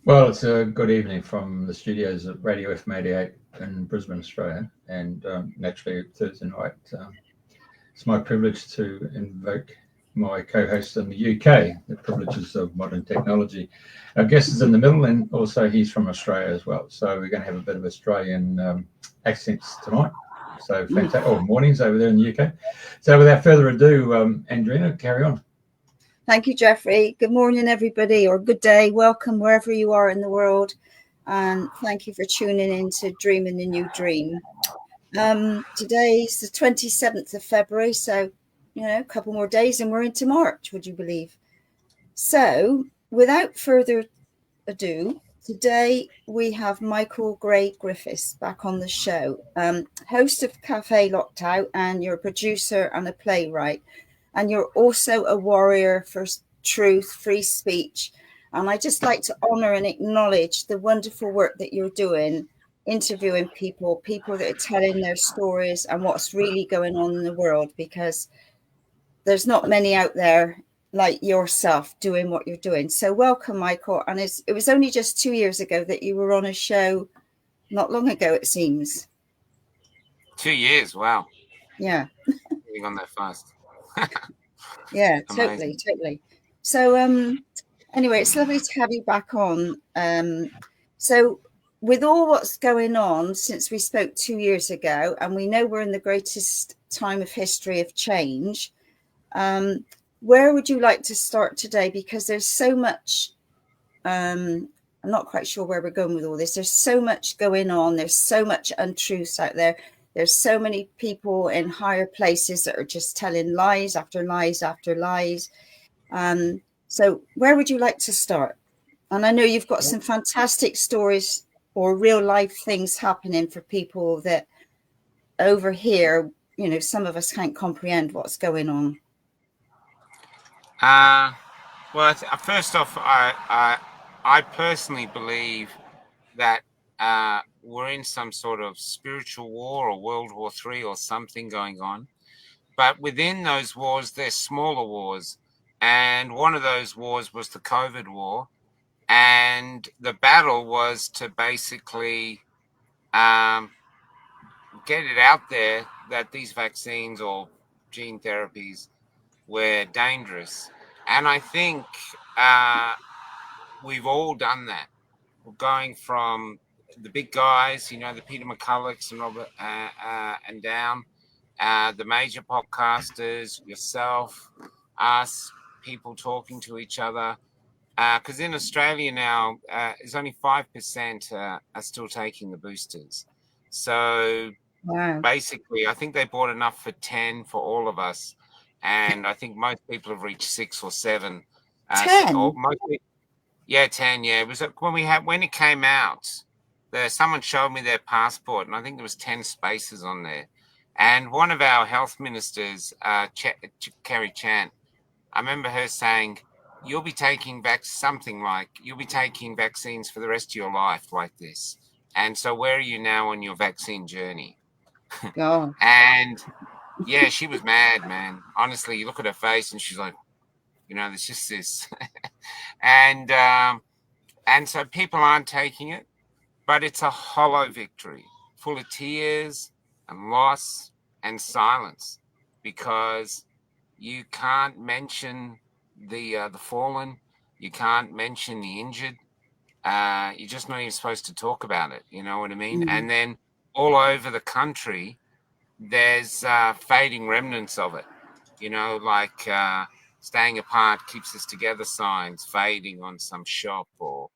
Well, it's a good evening from the studios at Radio F88 in Brisbane, Australia, and naturally Thursday night. It's my privilege to invoke my co-host in the UK, the privileges of modern technology. Our guest is in the middle, and also he's from Australia as well. So we're going to have a bit of Australian accents tonight. So fantastic. Oh, mornings over there in the UK. So without further ado, Andrina, carry on. Thank you, Jeffrey. Good morning, everybody, or good day. Welcome wherever you are in the world. And thank you for tuning in to Dreaming the New Dream. Today's the 27th of February, so, a couple more days and we're into March, would you believe? So, without further ado, today we have Michael Gray Griffiths back on the show, host of Cafe Locked Out, and you're a producer and a playwright. And you're also a warrior for truth, free speech. And I just like to honor and acknowledge the wonderful work that you're doing, interviewing people that are telling their stories and what's really going on in the world, because there's not many out there like yourself doing what you're doing. So welcome, Michael. And it was only just 2 years ago that you were on a show, not long ago, it seems. 2 years, wow. Yeah. Getting on that fast. Yeah, totally. So anyway, it's lovely to have you back on. So with all what's going on since we spoke 2 years ago, and we know we're in the greatest time of history of change, where would you like to start today? Because there's so much, I'm not quite sure where we're going with all this. There's so much going on. There's so much untruths out there. There's so many people in higher places that are just telling lies after lies after lies. So where would you like to start? And I know you've got some fantastic stories or real life things happening for people that over here, some of us can't comprehend what's going on. Well, first off, I personally believe that we're in some sort of spiritual war or World War III or something going on. But within those wars, there's smaller wars. And one of those wars was the COVID war. And the battle was to basically get it out there that these vaccines or gene therapies were dangerous. And I think we've all done that. We're going from the big guys, the Peter McCullochs and Robert and down, the major podcasters, yourself, us, people talking to each other. Because in Australia now, it's only 5% are still taking the boosters. So basically, I think they bought enough for 10 for all of us. And I think most people have reached 6 or 7. 10? Yeah, 10. Yeah, it was when it came out. Someone showed me their passport, and I think there was 10 spaces on there. And one of our health ministers, Kerry Chan, I remember her saying, "You'll be taking you'll be taking vaccines for the rest of your life like this." And so, where are you now on your vaccine journey? Oh. And yeah, she was mad, man. Honestly, you look at her face, and she's like, there's just this. And so people aren't taking it, but it's a hollow victory, full of tears and loss and silence, because you can't mention the fallen, you can't mention the injured. You're just not even supposed to talk about it. You know what I mean? And then all over the country, there's fading remnants of it. Like staying apart keeps us together signs fading on some shop, or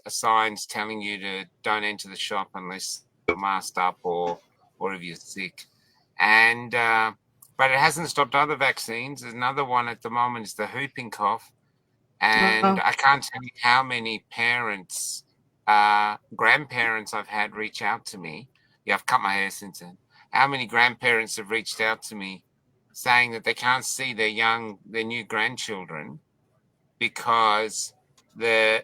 signs telling you to don't enter the shop unless you're masked up or if you're sick. And but it hasn't stopped other vaccines. There's another one at the moment, is the whooping cough. And I can't tell you how many parents, grandparents I've had reach out to me. Yeah, I've cut my hair since then. How many grandparents have reached out to me saying that they can't see their new grandchildren because the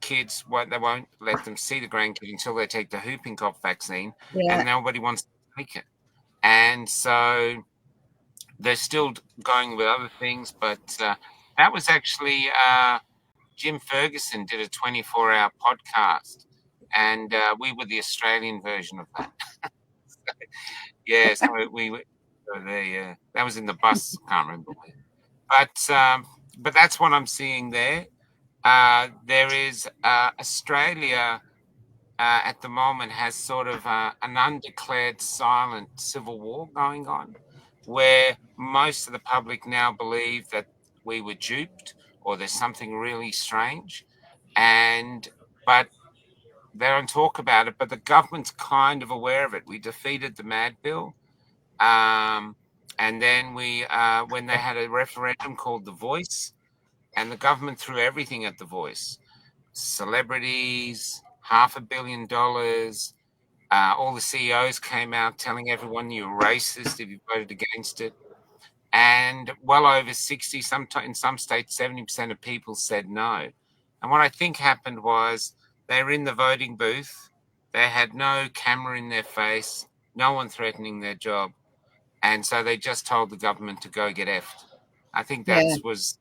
kids, they won't let them see the grandkid until they take the whooping cough vaccine, and nobody wants to take it. And so they're still going with other things, but That was actually Jim Ferguson did a 24-hour podcast, and we were the Australian version of that. So we were there. That was in the bus. Can't remember where. But that's what I'm seeing there. There is Australia at the moment has sort of an undeclared silent civil war going on, where most of the public now believe that we were duped or there's something really strange, but they don't talk about it. But the government's kind of aware of it. We defeated the Mad Bill, and then when they had a referendum called The Voice, and the government threw everything at The Voice. Celebrities, $500 million. All the CEOs came out telling everyone you're racist if you voted against it. And well over 60, in some states, 70% of people said no. And what I think happened was they were in the voting booth. They had no camera in their face, no one threatening their job. And so they just told the government to go get effed. I think that was...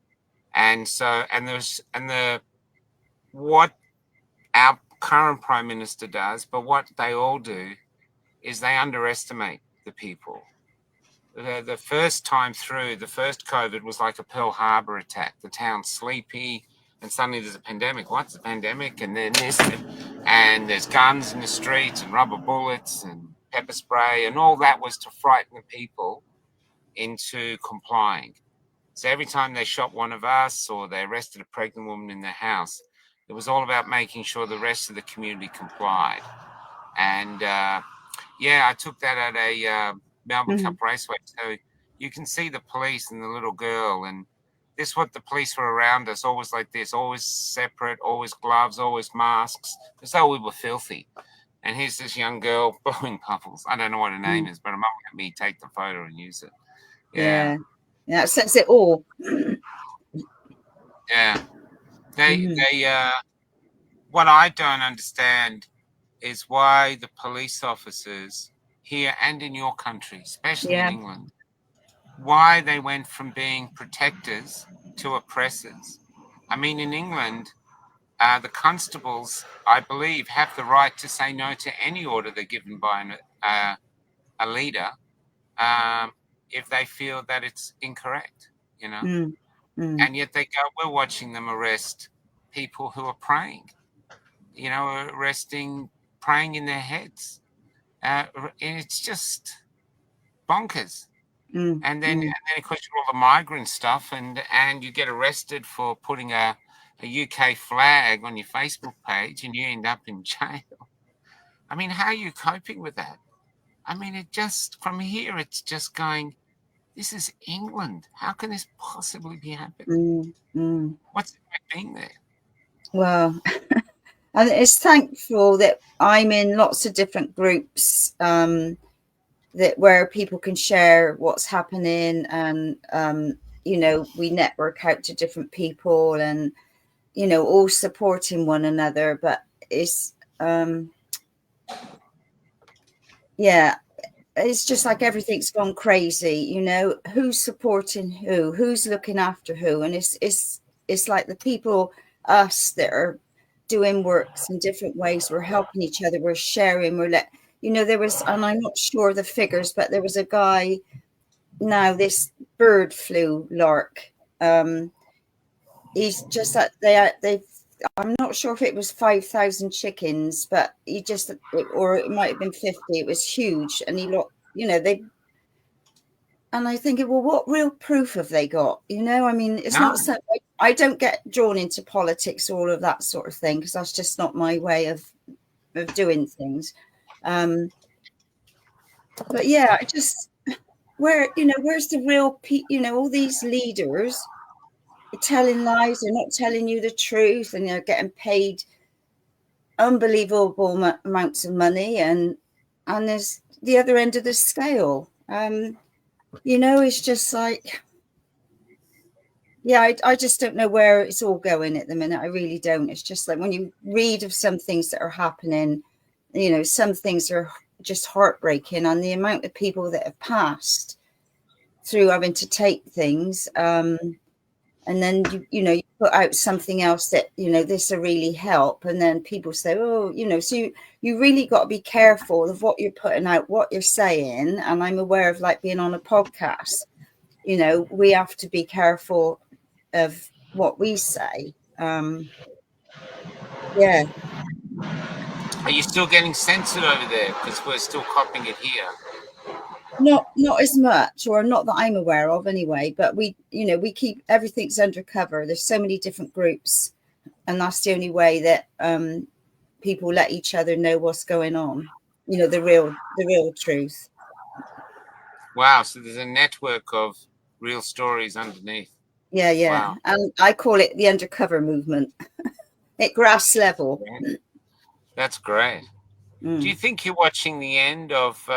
What our current Prime Minister does, but what they all do is they underestimate the people. The first time through, the first COVID was like a Pearl Harbor attack. The town's sleepy, and suddenly there's a pandemic. What's a pandemic? And then this, and there's guns in the streets and rubber bullets and pepper spray, and all that was to frighten the people into complying. So every time they shot one of us or they arrested a pregnant woman in their house, it was all about making sure the rest of the community complied. And I took that at a Melbourne Cup Raceway. So you can see the police and the little girl, and this is what the police were around us, always like this, always separate, always gloves, always masks, as though we were filthy. And here's this young girl blowing bubbles. I don't know what her name is, but her mum let me take the photo and use it. Yeah, that says it all. Yeah. What I don't understand is why the police officers here and in your country, especially in England, why they went from being protectors to oppressors. I mean, in England, the constables, I believe, have the right to say no to any order they're given by a leader if they feel that it's incorrect, you know. And yet they go, we're watching them arrest people who are praying, you know, praying in their heads. And it's just bonkers. And then of course, you all the migrant stuff, and you get arrested for putting a UK flag on your Facebook page and you end up in jail. I mean, how are you coping with that? I mean, it just, from here, it's just going, this is England. How can this possibly be happening? What's it like being there? Well, and it's thankful that I'm in lots of different groups that where people can share what's happening, and you know, we network out to different people, and you know, all supporting one another. But it's it's just like everything's gone crazy, you know, who's supporting who's looking after who, and it's like the people, us, that are doing works in different ways, we're helping each other, we're sharing, you know, there was, and I'm not sure the figures, but there was a guy, now this bird flu lark, he's just that they've I'm not sure if it was 5,000 chickens, but he just, or it might have been 50. It was huge, and he looked, you know, and I think, well, what real proof have they got? You know, I mean, it's not so. I don't get drawn into politics, all of that sort of thing, because that's just not my way of doing things. But yeah, I just, where's the real, you know, all these leaders telling lies, they're not telling you the truth, and they're getting paid unbelievable amounts of money, and there's the other end of the scale. You know, it's just like, I just don't know where it's all going at the minute. I really don't. It's just like when you read of some things that are happening, you know, some things are just heartbreaking, and the amount of people that have passed through having to take things, and then you put out something else that this will really help, and then people say, oh, so you really got to be careful of what you're putting out, what you're saying. And I'm aware of, like, being on a podcast, we have to be careful of what we say. Yeah. Are you still getting censored over there? Because we're still copying it here. Not as much, or not that I'm aware of anyway, but we keep everything's undercover. There's so many different groups, and that's the only way that people let each other know what's going on, the real truth. Wow, so there's a network of real stories underneath. Yeah. Wow. And I call it the undercover movement at grass level. That's great. Do you think you're watching the end of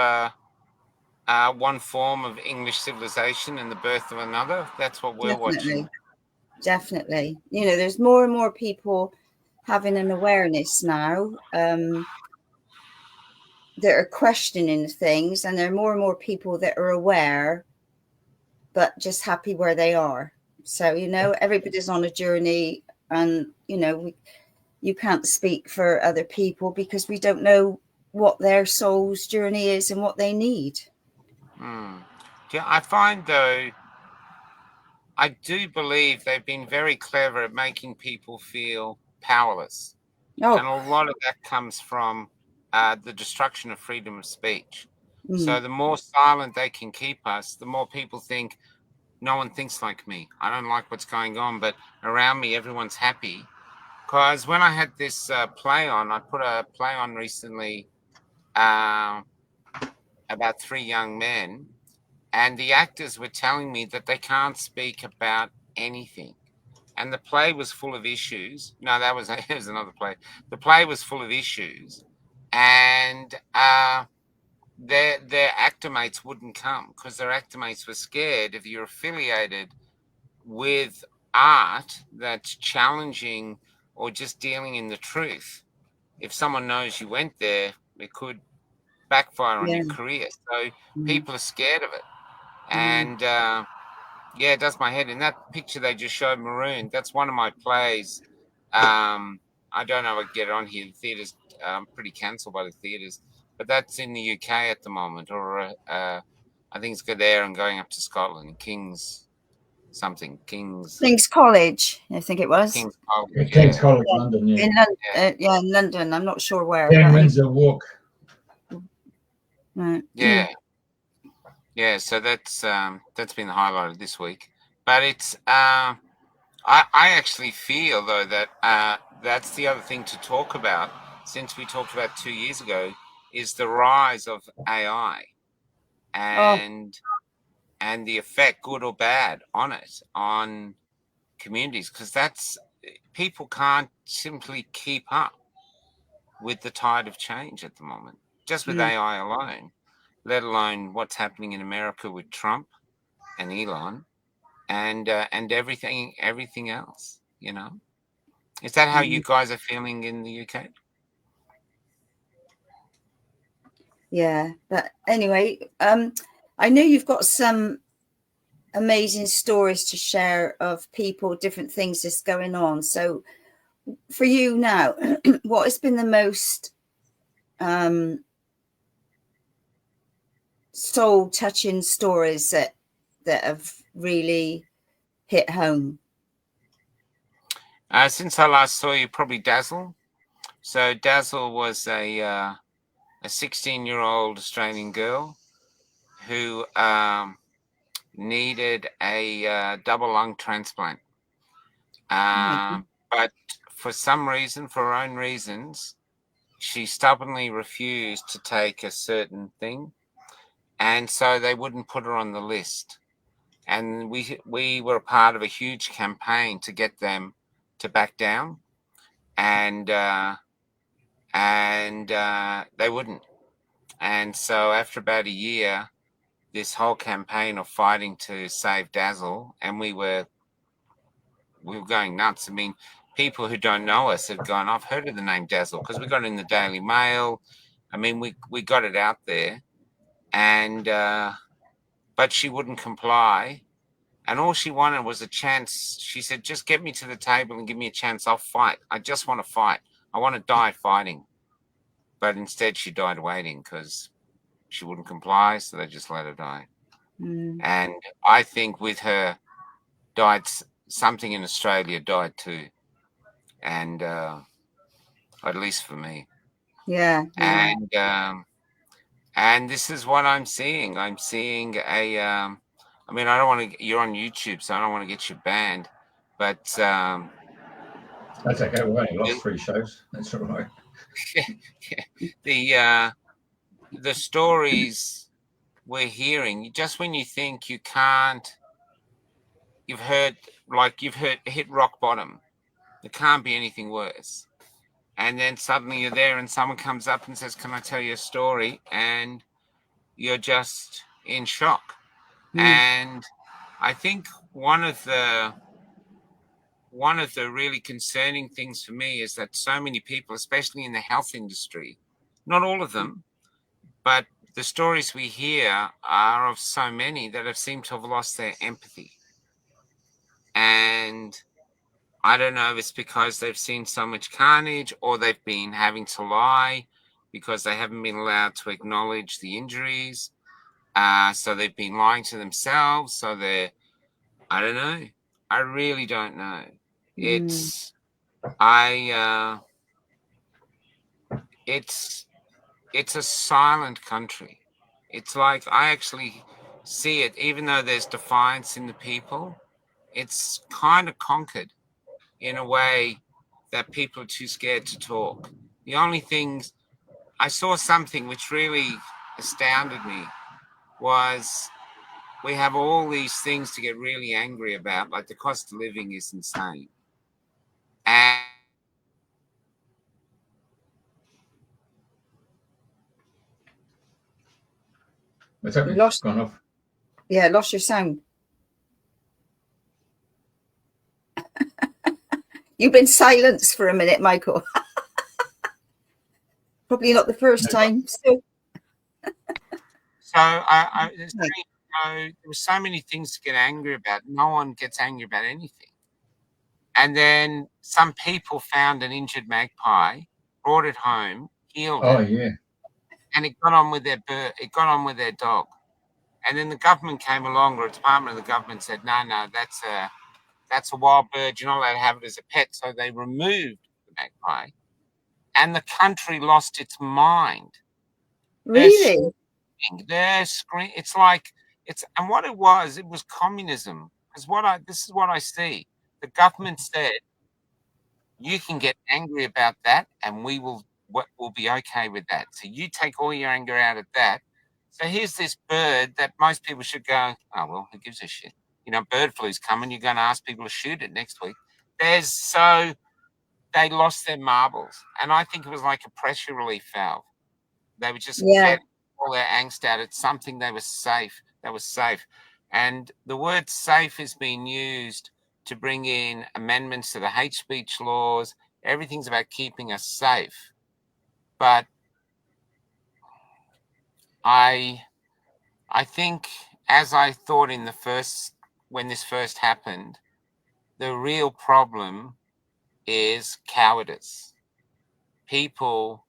one form of English civilization and the birth of another? That's what we're watching. Definitely. There's more and more people having an awareness now that are questioning things, and there are more and more people that are aware but just happy where they are. So everybody's on a journey, and you can't speak for other people because we don't know what their soul's journey is and what they need. Yeah, I find, though, I do believe they've been very clever at making people feel powerless. Oh. And a lot of that comes from the destruction of freedom of speech. So the more silent they can keep us, the more people think, no one thinks like me. I don't like what's going on, but around me, everyone's happy. Because when I had this play on, I put a play on recently about 3 young men, and the actors were telling me that they can't speak about anything. And the play was full of issues. No, it was another play. The play was full of issues, and their actor mates wouldn't come because their actor mates were scared. If you're affiliated with art that's challenging or just dealing in the truth, if someone knows you went there, it could backfire on your career. So people are scared of it. And it does my head. In that picture they just showed, Maroon, that's one of my plays. I don't know if I get it on here. The theatre's pretty cancelled by the theatres, but that's in the UK at the moment, or I think it's there and going up to Scotland. King's College, I think it was. King's College, London. Yeah. In London. I'm not sure where. Then Windsor Walk. Right. Yeah. So that's been the highlight of this week. But it's I actually feel, though, that that's the other thing to talk about, since we talked about 2 years ago, is the rise of AI and the effect, good or bad, on communities, because people can't simply keep up with the tide of change at the moment, just with AI alone, let alone what's happening in America with Trump and Elon and everything else. Is that how you guys are feeling in the UK? Yeah, but anyway, I know you've got some amazing stories to share of people, different things that's going on. So for you now, what has been the most soul touching stories that have really hit home? Since I last saw you, probably Dazzle. So Dazzle was a 16-year-old Australian girl who needed a double lung transplant. But for some reason, for her own reasons, she stubbornly refused to take a certain thing. And so they wouldn't put her on the list. And we were a part of a huge campaign to get them to back down. And they wouldn't. And so after about a year, this whole campaign of fighting to save Dazzle, and we were going nuts. I mean, people who don't know us have gone, I've heard of the name Dazzle because we got it in the Daily Mail. I mean, we got it out there, and but she wouldn't comply. And all she wanted was a chance. She said, just get me to the table and give me a chance. I'll fight. I just want to fight. I want to die fighting. But instead she died waiting because she wouldn't comply. So they just let her die. And I think with her died, something in Australia died too. And at least for me. Yeah. And this is what I'm seeing. I'm seeing a, I mean, I don't want to, you're on YouTube, so I don't want to get you banned, but that's okay. We only lost 3 shows. That's all right. The stories we're hearing, just when you think you can't, you've hit rock bottom. There can't be anything worse. And then suddenly you're there and someone comes up and says, can I tell you a story? And you're just in shock. And I think one of the really concerning things for me is that so many people, especially in the health industry, not all of them, but the stories we hear are of so many that have seemed to have lost their empathy. And I don't know if it's because they've seen so much carnage or they've been having to lie because they haven't been allowed to acknowledge the injuries. So they've been lying to themselves. So I don't know. I really don't know. It's a silent country. It's like I actually see it, even though there's defiance in the people, it's kind of conquered in a way that people are too scared to talk. The only things I saw something which really astounded me was we have all these things to get really angry about, like the cost of living is insane. And What's happening? Gone off. Yeah, lost your sound. You've been silenced for a minute, Michael. Probably not the first time. So there were so many things to get angry about. No one gets angry about anything. And then some people found an injured magpie, brought it home, healed it. Yeah. And it got on with their bird. It got on with their dog. And then the government came along, or a department of the government said, no, that's a wild bird. You're not allowed to have it as a pet. So they removed the magpie. And the country lost its mind. Really? They're screaming. It's like, and what it was communism. Because this is what I see. The government said, you can get angry about that and we'll be okay with that. So you take all your anger out of that. So here's this bird that most people should go, oh, well, who gives a shit? You know, bird flu's coming. You're going to ask people to shoot it next week. They lost their marbles. And I think it was like a pressure relief valve. They were just getting all their angst out. It's something they were safe. And the word safe is being used to bring in amendments to the hate speech laws. Everything's about keeping us safe. But I think, as I thought when this first happened, the real problem is cowardice. People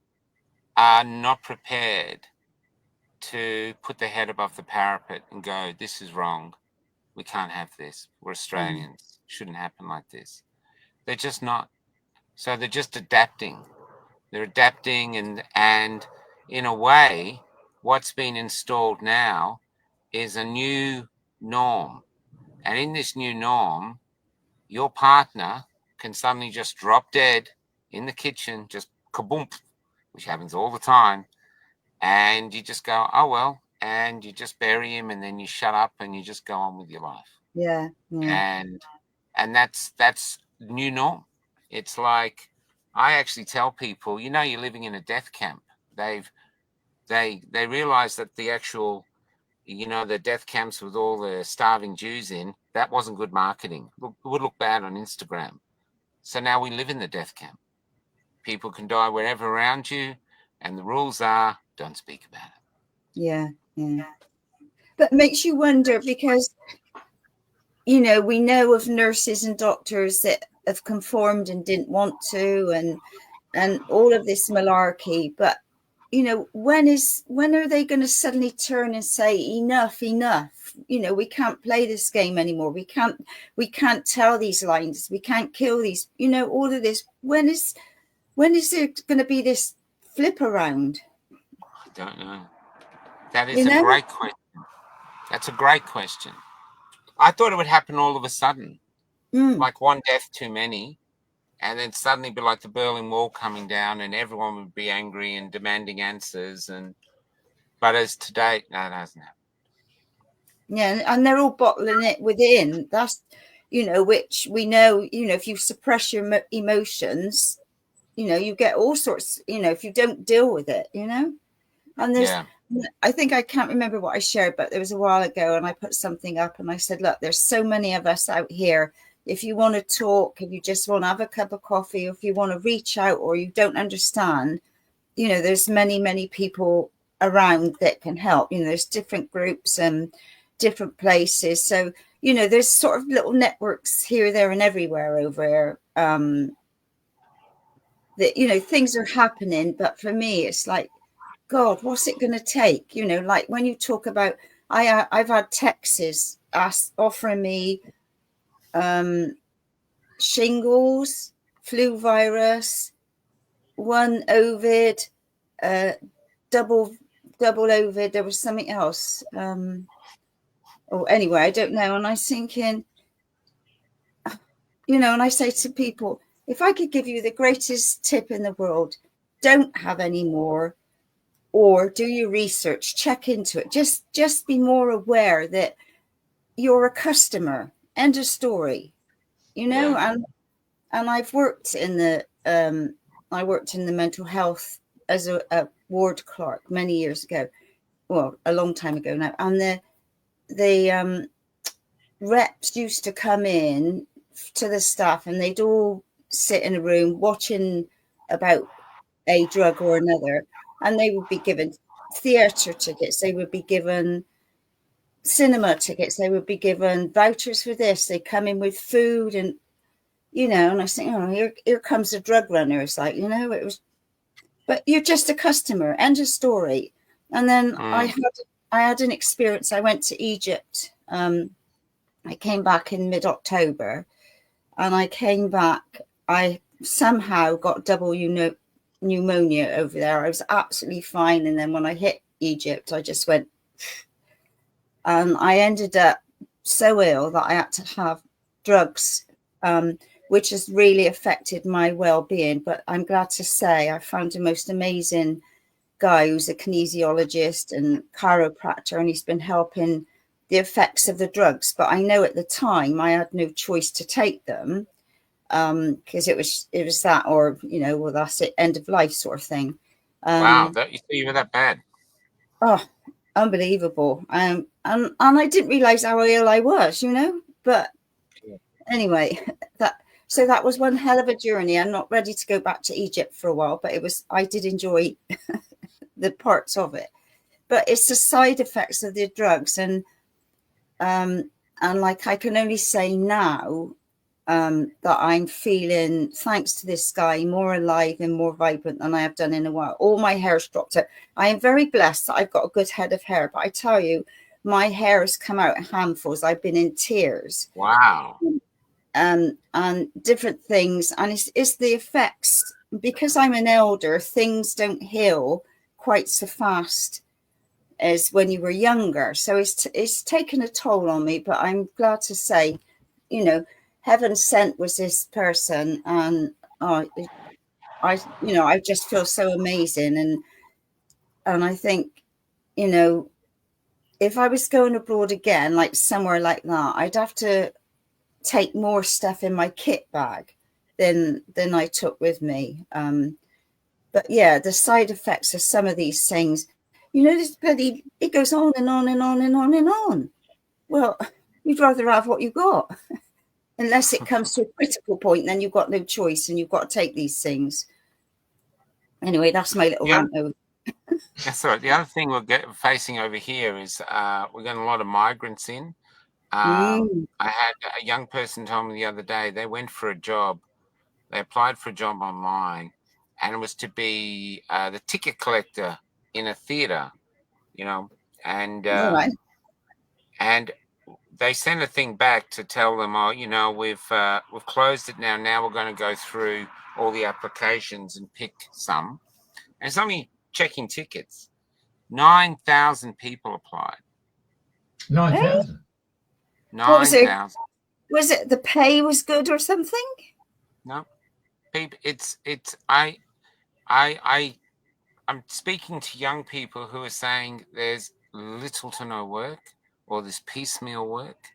are not prepared to put their head above the parapet and go, this is wrong. We can't have this. We're Australians. Shouldn't happen like this. They're just not. So they're just adapting. They're adapting, and in a way, what's been installed now is a new norm. And in this new norm, your partner can suddenly just drop dead in the kitchen, just kaboom, which happens all the time. And you just go, oh, well, and you just bury him and then you shut up and you just go on with your life. Yeah. And that's new norm. It's like, I actually tell people, you're living in a death camp. They realize that the actual, the death camps with all the starving Jews in, that wasn't good marketing. It would look bad on Instagram. So now we live in the death camp. People can die wherever around you, and the rules are, don't speak about it. Yeah. But it makes you wonder, because you know, we know of nurses and doctors that have conformed and didn't want to, and all of this malarkey. But you know, when are they going to suddenly turn and say enough? You know, we can't play this game anymore. We can't tell these lines. We can't kill these. You know, all of this. When is there going to be this flip around? I don't know. That is You a know? great question. That's a great question. I thought it would happen all of a sudden, like one death too many, and then suddenly be like the Berlin Wall coming down, and everyone would be angry and demanding answers. But as to date, no, it hasn't happened. Yeah, and they're all bottling it within. That's, you know, which we know. You know, if you suppress your emotions, you know, you get all sorts. You know, if you don't deal with it, you know. And there's, I think, I can't remember what I shared, but there was a while ago, and I put something up and I said, look, there's so many of us out here. If you want to talk, if you just want to have a cup of coffee, or if you want to reach out, or you don't understand, you know, there's many people around that can help. You know, there's different groups and different places. So, you know, there's sort of little networks here, there, and everywhere over that, you know, things are happening. But for me, it's like, God, what's it going to take? You know, like when you talk about, I've had texts offering me shingles, flu virus, one Ovid, double Ovid. There was something else. Or anyway, I don't know. And I was thinking, you know, and I say to people, if I could give you the greatest tip in the world, don't have any more. Or do your research, check into it. Just be more aware that you're a customer. End of story. You know, Yeah. and I've worked in the mental health as a ward clerk many years ago. Well, a long time ago now. And the reps used to come in to the staff, and they'd all sit in a room watching about a drug or another, and they would be given theatre tickets, they would be given cinema tickets, they would be given vouchers for this. They come in with food, and you know, and I think, oh, here comes the drug runner. It's like, you know, it was, but you're just a customer. End of story. And then I had an experience. I went to Egypt. I came back in mid-October, and I came back. I somehow got double pneumonia over there. I was absolutely fine. And then when I hit Egypt, I just went, and I ended up so ill that I had to have drugs, which has really affected my well-being. But I'm glad to say I found the most amazing guy who's a kinesiologist and chiropractor, and he's been helping the effects of the drugs. But I know at the time I had no choice to take them, because it was that, or, you know, well, that's it, end of life sort of thing. Wow, you were that bad? Oh, unbelievable. And I didn't realize how ill I was, you know. But anyway, that was one hell of a journey. I'm not ready to go back to Egypt for a while, but I did enjoy the parts of it. But it's the side effects of the drugs, and like, I can only say now that I'm feeling, thanks to this guy, more alive and more vibrant than I have done in a while. All my hair's dropped out. I am very blessed that I've got a good head of hair, but I tell you, my hair has come out in handfuls. I've been in tears. Wow. And different things, and it's the effects, because I'm an elder. Things don't heal quite so fast as when you were younger, so it's taken a toll on me. But I'm glad to say, you know, heaven sent was this person, and I just feel so amazing. And I think, you know, if I was going abroad again, like somewhere like that, I'd have to take more stuff in my kit bag than I took with me. But yeah, the side effects of some of these things, you know, it goes on and on and on and on and on. Well, you'd rather have what you got, unless it comes to a critical point, then you've got no choice and you've got to take these things. Anyway, that's my little rant over. That's all right. The other thing we're facing over here is we're getting a lot of migrants in. I had a young person tell me the other day they went for a job. They applied for a job online, and it was to be the ticket collector in a theater, you know, and All right. and they sent a thing back to tell them, oh, you know, we've closed it now. Now we're going to go through all the applications and pick some. And it's only checking tickets. 9,000 people applied. 9,000. What was it? 9,000. Was it the pay was good or something? No, people. I'm speaking to young people who are saying there's little to no work, or there's piecemeal work.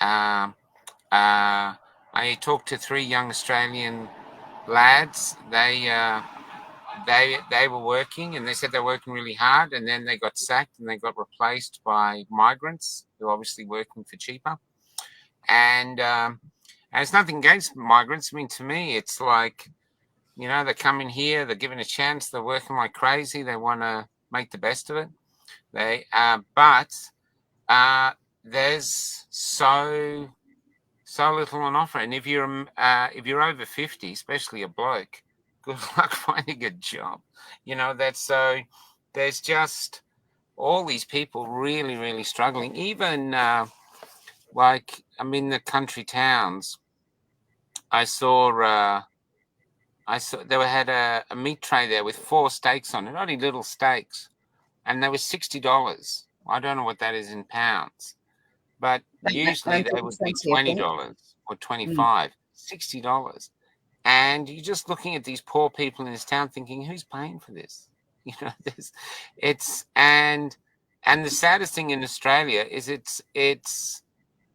I talked to 3 young Australian lads. They were working, and they said they're working really hard, and then they got sacked and they got replaced by migrants who are obviously working for cheaper. And it's nothing against migrants. I mean, to me, it's like, you know, they come in here, they're given a chance, they're working like crazy, they want to make the best of it. But there's so little on offer, and if you're over 50, especially a bloke, good luck finding a job. You know, there's just all these people really, really struggling. Even like I'm in the country towns. I saw they had a meat tray there with 4 steaks on it, only little steaks, and they were $60. I don't know what that is in pounds, but usually they would be $20 or $25, $60. And you're just looking at these poor people in this town thinking, who's paying for this? You know, and the saddest thing in Australia is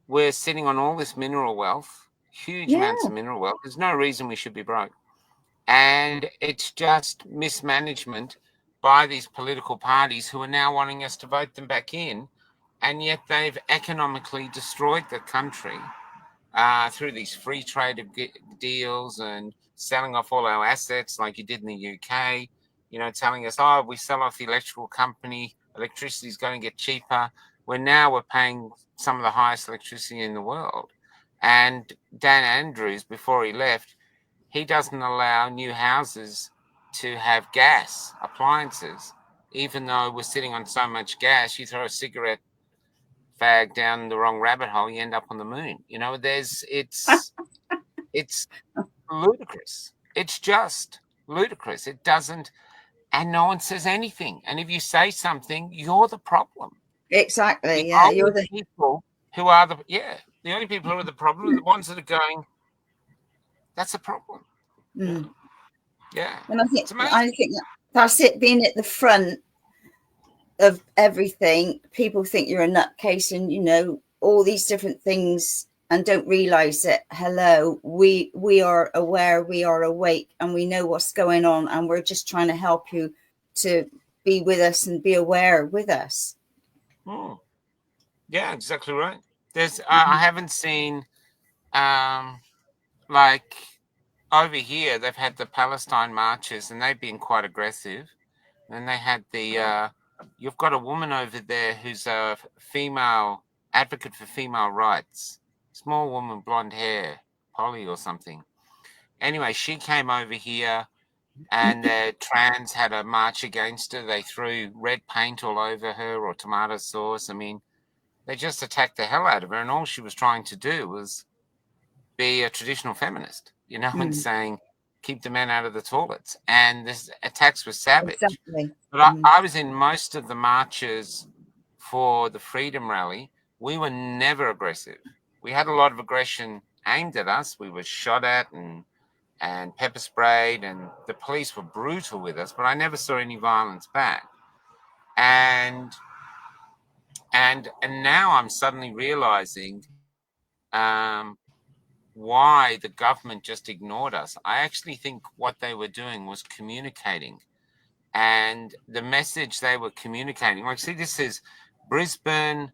we're sitting on all this mineral wealth, huge amounts of mineral wealth. There's no reason we should be broke. And it's just mismanagement by these political parties who are now wanting us to vote them back in. And yet they've economically destroyed the country through these free trade deals and selling off all our assets like you did in the UK, you know, telling us, oh, we sell off the electrical company, electricity is going to get cheaper. We're paying some of the highest electricity in the world. And Dan Andrews, before he left, he doesn't allow new houses to have gas appliances, even though we're sitting on so much gas. You throw a cigarette fag down the wrong rabbit hole, you end up on the moon. You know, it's ludicrous. It's just ludicrous. It doesn't, and no one says anything. And if you say something, you're the problem. Exactly. You're the people who are the only people who are the problem are the ones that are going, that's a problem. Yeah. And I think that's it, being at the front of everything. People think you're a nutcase and, you know, all these different things, and don't realize that, hello, we are aware, we are awake, and we know what's going on, and we're just trying to help you to be with us and be aware with us. Yeah, exactly right. There's I haven't seen like over here they've had the Palestine marches and they've been quite aggressive. And they had you've got a woman over there who's a female advocate for female rights. Small woman, blonde hair, Polly or something. Anyway, she came over here and the trans had a march against her. They threw red paint all over her or tomato sauce. I mean, they just attacked the hell out of her. And all she was trying to do was be a traditional feminist, you know, and saying, keep the men out of the toilets. And the attacks were savage. Exactly. But I was in most of the marches for the Freedom Rally. We were never aggressive. We had a lot of aggression aimed at us. We were shot at and pepper sprayed, and the police were brutal with us, but I never saw any violence back. And now I'm suddenly realizing why the government just ignored us. I actually think what they were doing was communicating. And the message they were communicating, like, see, this is Brisbane,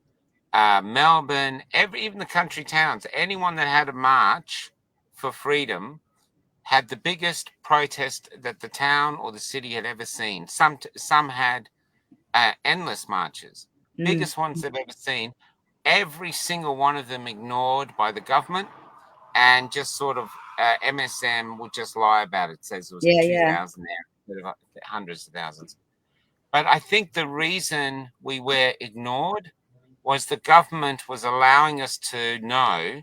Melbourne, even the country towns. Anyone that had a march for freedom had the biggest protest that the town or the city had ever seen. Some had endless marches, biggest ones they've ever seen. every single one of them ignored by the government, and just sort of MSM would just lie about it. It says it was 2,000 there instead of hundreds of thousands. But I think the reason we were ignored was the government was allowing us to know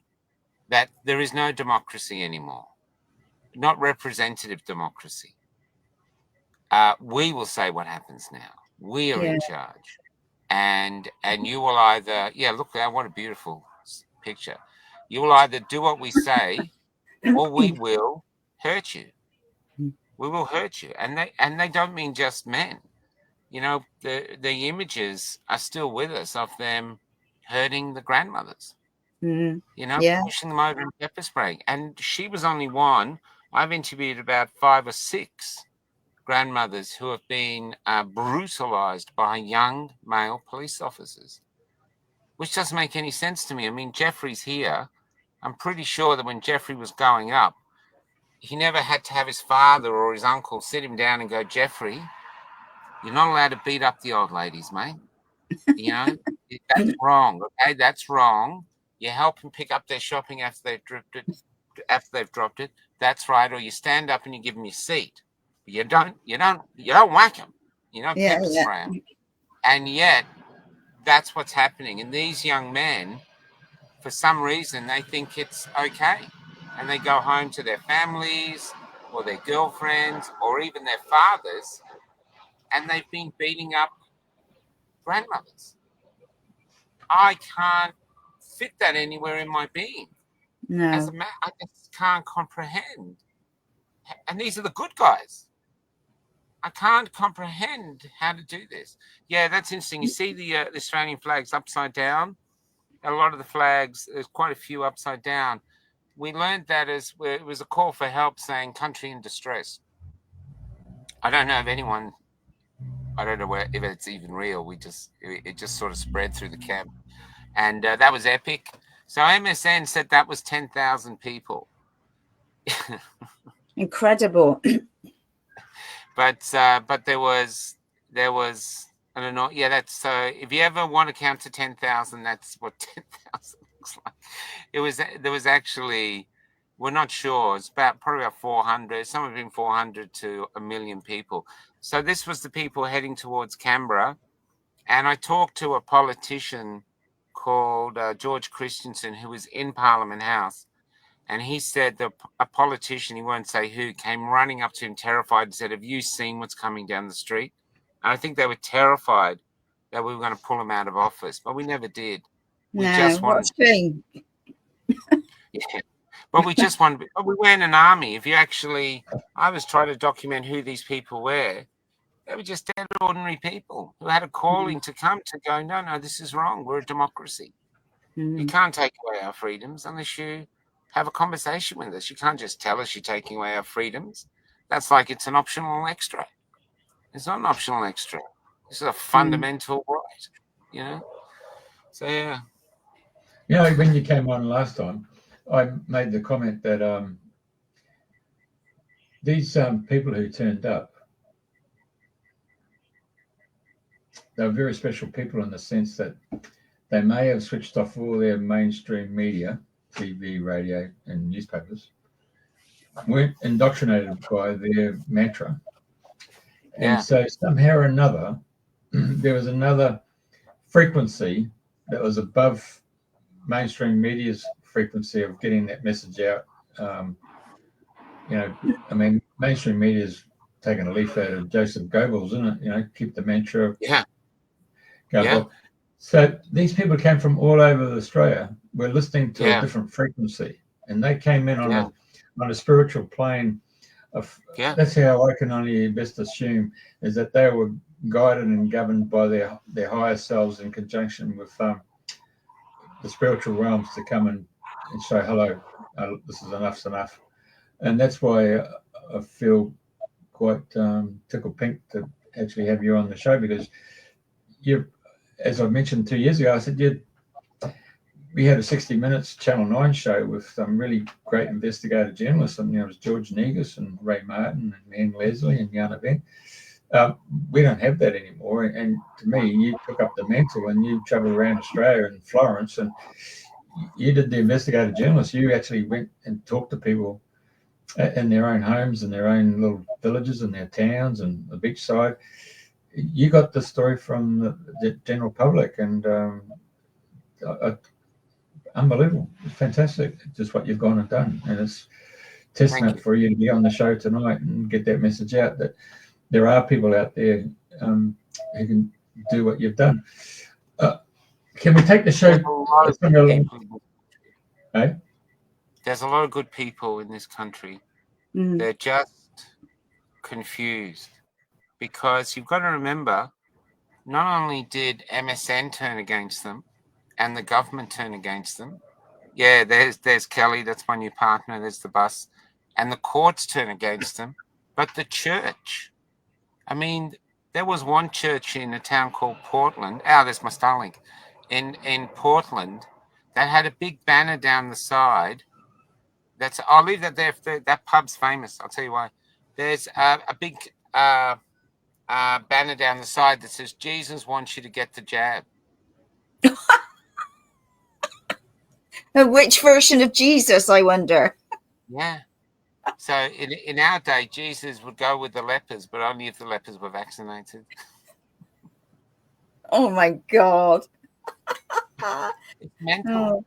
that there is no democracy anymore, not representative democracy. We will say what happens now. We are in charge. And you will either, look, what a beautiful picture. You will either do what we say, or we will hurt you. We will hurt you. And they don't mean just men. You know, the images are still with us of them hurting the grandmothers. You know, pushing them over and pepper spraying. And she was only one. I've interviewed about 5 or 6 grandmothers who have been brutalized by young male police officers, which doesn't make any sense to me. I mean, Jeffrey's here. I'm pretty sure that when Jeffrey was growing up, he never had to have his father or his uncle sit him down and go, Jeffrey, you're not allowed to beat up the old ladies, mate. You know, that's wrong. Okay, that's wrong. You help them pick up their shopping after they've dropped it. That's right. Or you stand up and you give them your seat. But you don't whack them. You don't pepper spray them. And yet, that's what's happening. And these young men, for some reason, they think it's okay. And they go home to their families or their girlfriends or even their fathers, and they've been beating up grandmothers. I can't fit that anywhere in my being. No. As a man, I just can't comprehend. And these are the good guys. I can't comprehend how to do this. Yeah, that's interesting. You see the Australian flags upside down. A lot of the flags, there's quite a few upside down. We learned that it was a call for help saying country in distress. I don't know if anyone, I don't know if it's even real. It just sort of spread through the camp. And that was epic. So MSN said that was 10,000 people. Incredible. But there was I don't know. Yeah, that's if you ever want to count to 10,000, that's what 10,000 looks like. There was actually, we're not sure. It's probably about 400, somewhere between 400 to 1 million people. So this was the people heading towards Canberra, and I talked to a politician called George Christensen, who was in Parliament House. And he said that a politician, he won't say who, came running up to him terrified and said, have you seen what's coming down the street? And I think they were terrified that we were going to pull him out of office, but we never did. We just wanted to. Yeah. But we just wanted, but we weren't an army. If you actually, I was trying to document who these people were. They were just dead ordinary people who had a calling to come to go, no, this is wrong. We're a democracy. You can't take away our freedoms unless you have a conversation with us. You can't just tell us you're taking away our freedoms. That's like it's an optional extra. It's not an optional extra. This is a fundamental right, you know? So, yeah. You know, when you came on last time, I made the comment that these people who turned up, they were very special people in the sense that they may have switched off all their mainstream media, TV, radio, and newspapers, weren't indoctrinated by their mantra. And so somehow or another, there was another frequency that was above mainstream media's frequency of getting that message out. You know, I mean, mainstream media's taken a leaf out of Joseph Goebbels, isn't it? You know, keep the mantra. So these people came from all over Australia. We're listening to a different frequency, and they came in on a spiritual plane. That's how I can only best assume, is that they were guided and governed by their higher selves in conjunction with the spiritual realms to come and say, hello, this is enough's enough. And that's why I feel quite tickled pink to actually have you on the show, because you, as I mentioned 2 years ago, I said we had a 60 Minutes Channel 9 show with some really great investigative journalists. And it was George Negus and Ray Martin and Anne Leslie and Yana Ben. We don't have that anymore. And to me, you took up the mantle and you traveled around Australia and Florence, and you did the investigative journalist. You actually went and talked to people in their own homes and their own little villages and their towns and the beachside. You got the story from the general public, and unbelievable. It's fantastic, just what you've gone and done. And it's testament for you to be on the show tonight and get that message out that there are people out there who can do what you've done. Can we take the show? There's a lot of good people in this country. They're just confused, because you've got to remember, not only did MSN turn against them and the government turn against them. Yeah, there's Kelly, that's my new partner, there's the bus. And the courts turn against them, but the church. I mean, there was one church in a town called Portland. Oh, there's my Starlink. In Portland, that had a big banner down the side. I'll leave that there. That pub's famous. I'll tell you why. There's a big banner down the side that says, "Jesus wants you to get the jab." Which version of Jesus, I wonder? Yeah. So in our day, Jesus would go with the lepers, but only if the lepers were vaccinated. Oh my God. It's mental. Oh.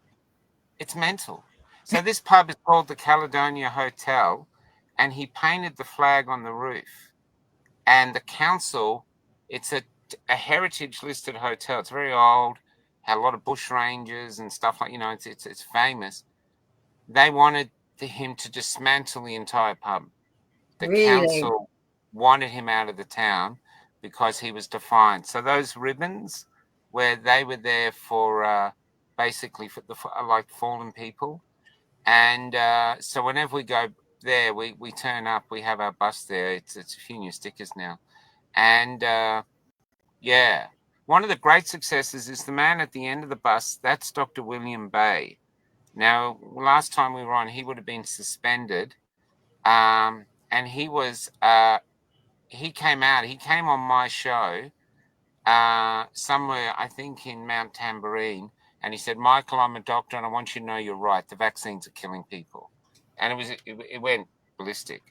It's mental. So this pub is called the Caledonia Hotel, and he painted the flag on the roof. And the council, it's a heritage listed hotel. It's very old, had a lot of bush rangers and stuff like, it's famous. They wanted him to dismantle the entire pub. The council wanted him out of the town because he was defiant. So those ribbons, where they were there for basically for like fallen people, and so whenever we go there, we turn up. We have our bus there. It's a few new stickers now, and yeah, one of the great successes is the man at the end of the bus. That's Dr. William Bay. Now, last time we were on, he would have been suspended, and he was he came out. He came on my show somewhere, I think in Mount Tambourine, and he said, "Michael, I'm a doctor, and I want you to know you're right. The vaccines are killing people," and it went ballistic.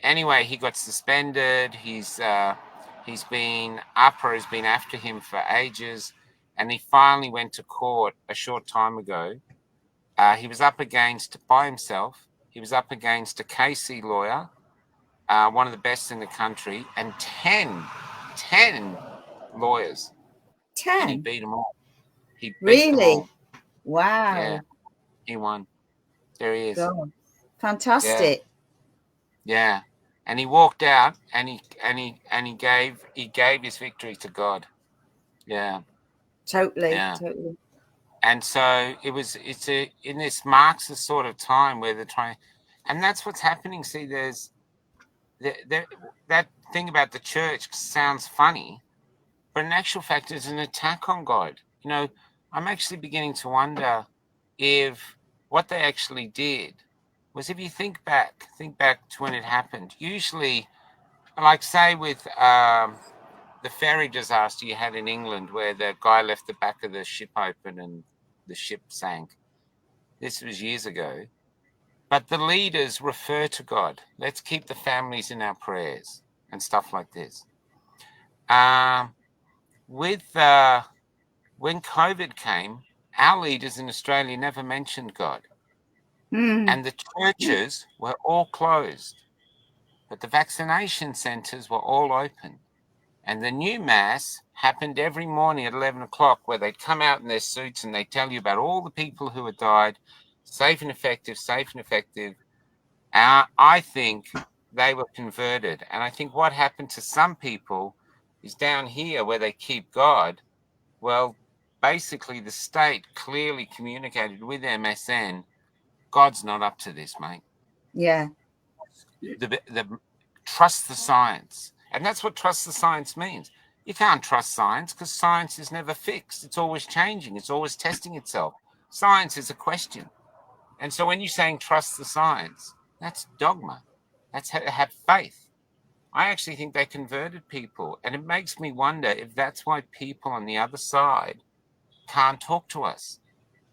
Anyway, he got suspended. He's been APRA has been after him for ages, and he finally went to court a short time ago. He was up against, by himself, he was up against a KC lawyer, one of the best in the country, and 10 lawyers. 10? And he beat them all. He beat them all. Wow. Yeah, he won. There he is. God. Fantastic. Yeah. And he walked out and he gave his victory to God. Yeah. Totally. Yeah. Totally. And so in this marks the sort of time where they're trying, and that's what's happening. See, there's that thing about the church sounds funny, but in actual fact, it's an attack on God. I'm actually beginning to wonder if what they actually did was, if you think back to when it happened. Usually, like say with the ferry disaster you had in England, where the guy left the back of the ship open and the ship sank. This was years ago. But the leaders refer to God. Let's keep the families in our prayers and stuff like this. When COVID came, our leaders in Australia never mentioned God. And the churches were all closed. But the vaccination centres were all open. And the new mass happened every morning at 11 o'clock, where they'd come out in their suits and they'd tell you about all the people who had died, safe and effective, safe and effective. I think they were converted. And I think what happened to some people is down here where they keep God. Well, basically the state clearly communicated with MSN, God's not up to this, mate. Yeah. The trust the science. And that's what trust the science means. You can't trust science because science is never fixed. It's always changing. It's always testing itself. Science is a question. And so when you're saying trust the science, that's dogma. That's have faith. I actually think they converted people. And it makes me wonder if that's why people on the other side can't talk to us.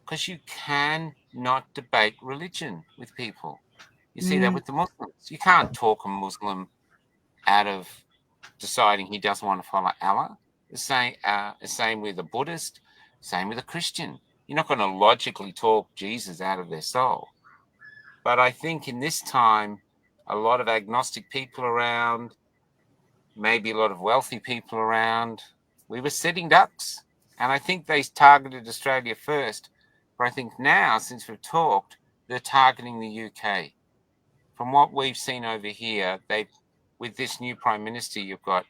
Because you cannot debate religion with people. You see that with the Muslims. You can't talk a Muslim out of deciding he doesn't want to follow Allah. The same with a Buddhist, same with a Christian. You're not going to logically talk Jesus out of their soul. But I think in this time, a lot of agnostic people around, maybe a lot of wealthy people around, we were sitting ducks. And I think they targeted Australia first. But I think now, since we've talked, they're targeting the UK. From what we've seen over here, with this new Prime Minister you've got,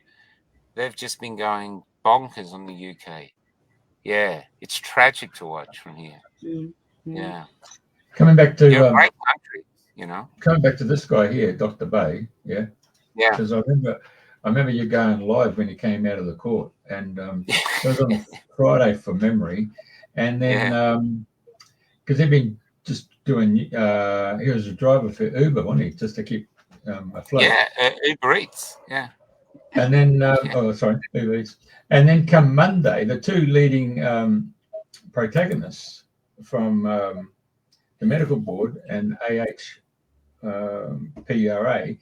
they've just been going bonkers on the UK. Yeah, it's tragic to watch from here. Yeah. Coming back to You're a great country, you know. Coming back to this guy here, Dr. Bay, yeah. Yeah. Because I remember you going live when you came out of the court, and it was on a Friday from memory, and then because he'd been just doing, he was a driver for Uber, wasn't he, just to keep afloat? Yeah, Uber Eats, yeah. And then, Uber Eats. And then come Monday, the two leading protagonists from the medical board and PRA,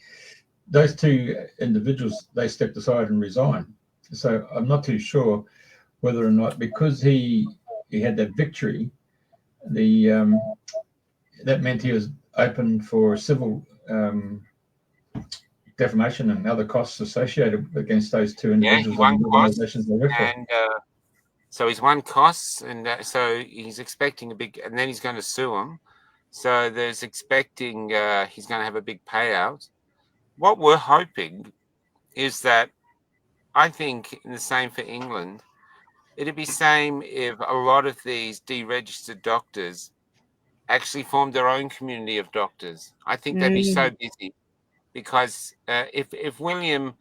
those two individuals, they stepped aside and resigned. So I'm not too sure whether or not, because he had that victory, that meant he was open for civil defamation and other costs associated against those two individuals. Yeah, he won costs, and so he's won costs, and so he's expecting and then he's going to sue them. So there's expecting he's going to have a big payout. What we're hoping is that, I think, in the same for England, it'd be same if a lot of these deregistered doctors actually formed their own community of doctors. I think they'd be so busy, because if William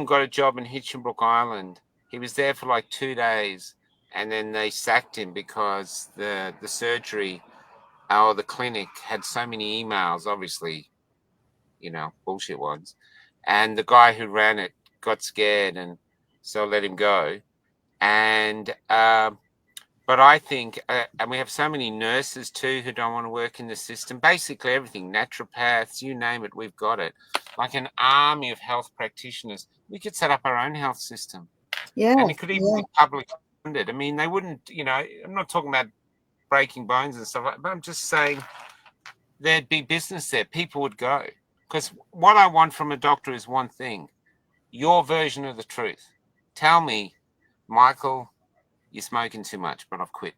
got a job in Hitchinbrook Island, he was there for like 2 days, and then they sacked him because the surgery or the clinic had so many emails, obviously, bullshit ones, and the guy who ran it got scared and so let him go. And but I think, and we have so many nurses too who don't want to work in the system. Basically everything, naturopaths, you name it, we've got it. Like an army of health practitioners. We could set up our own health system. Yeah. And it could even be public funded. I mean, they wouldn't, I'm not talking about breaking bones and stuff like that, but I'm just saying there'd be business there. People would go. Because what I want from a doctor is one thing: your version of the truth. Tell me, Michael, you're smoking too much, but I've quit.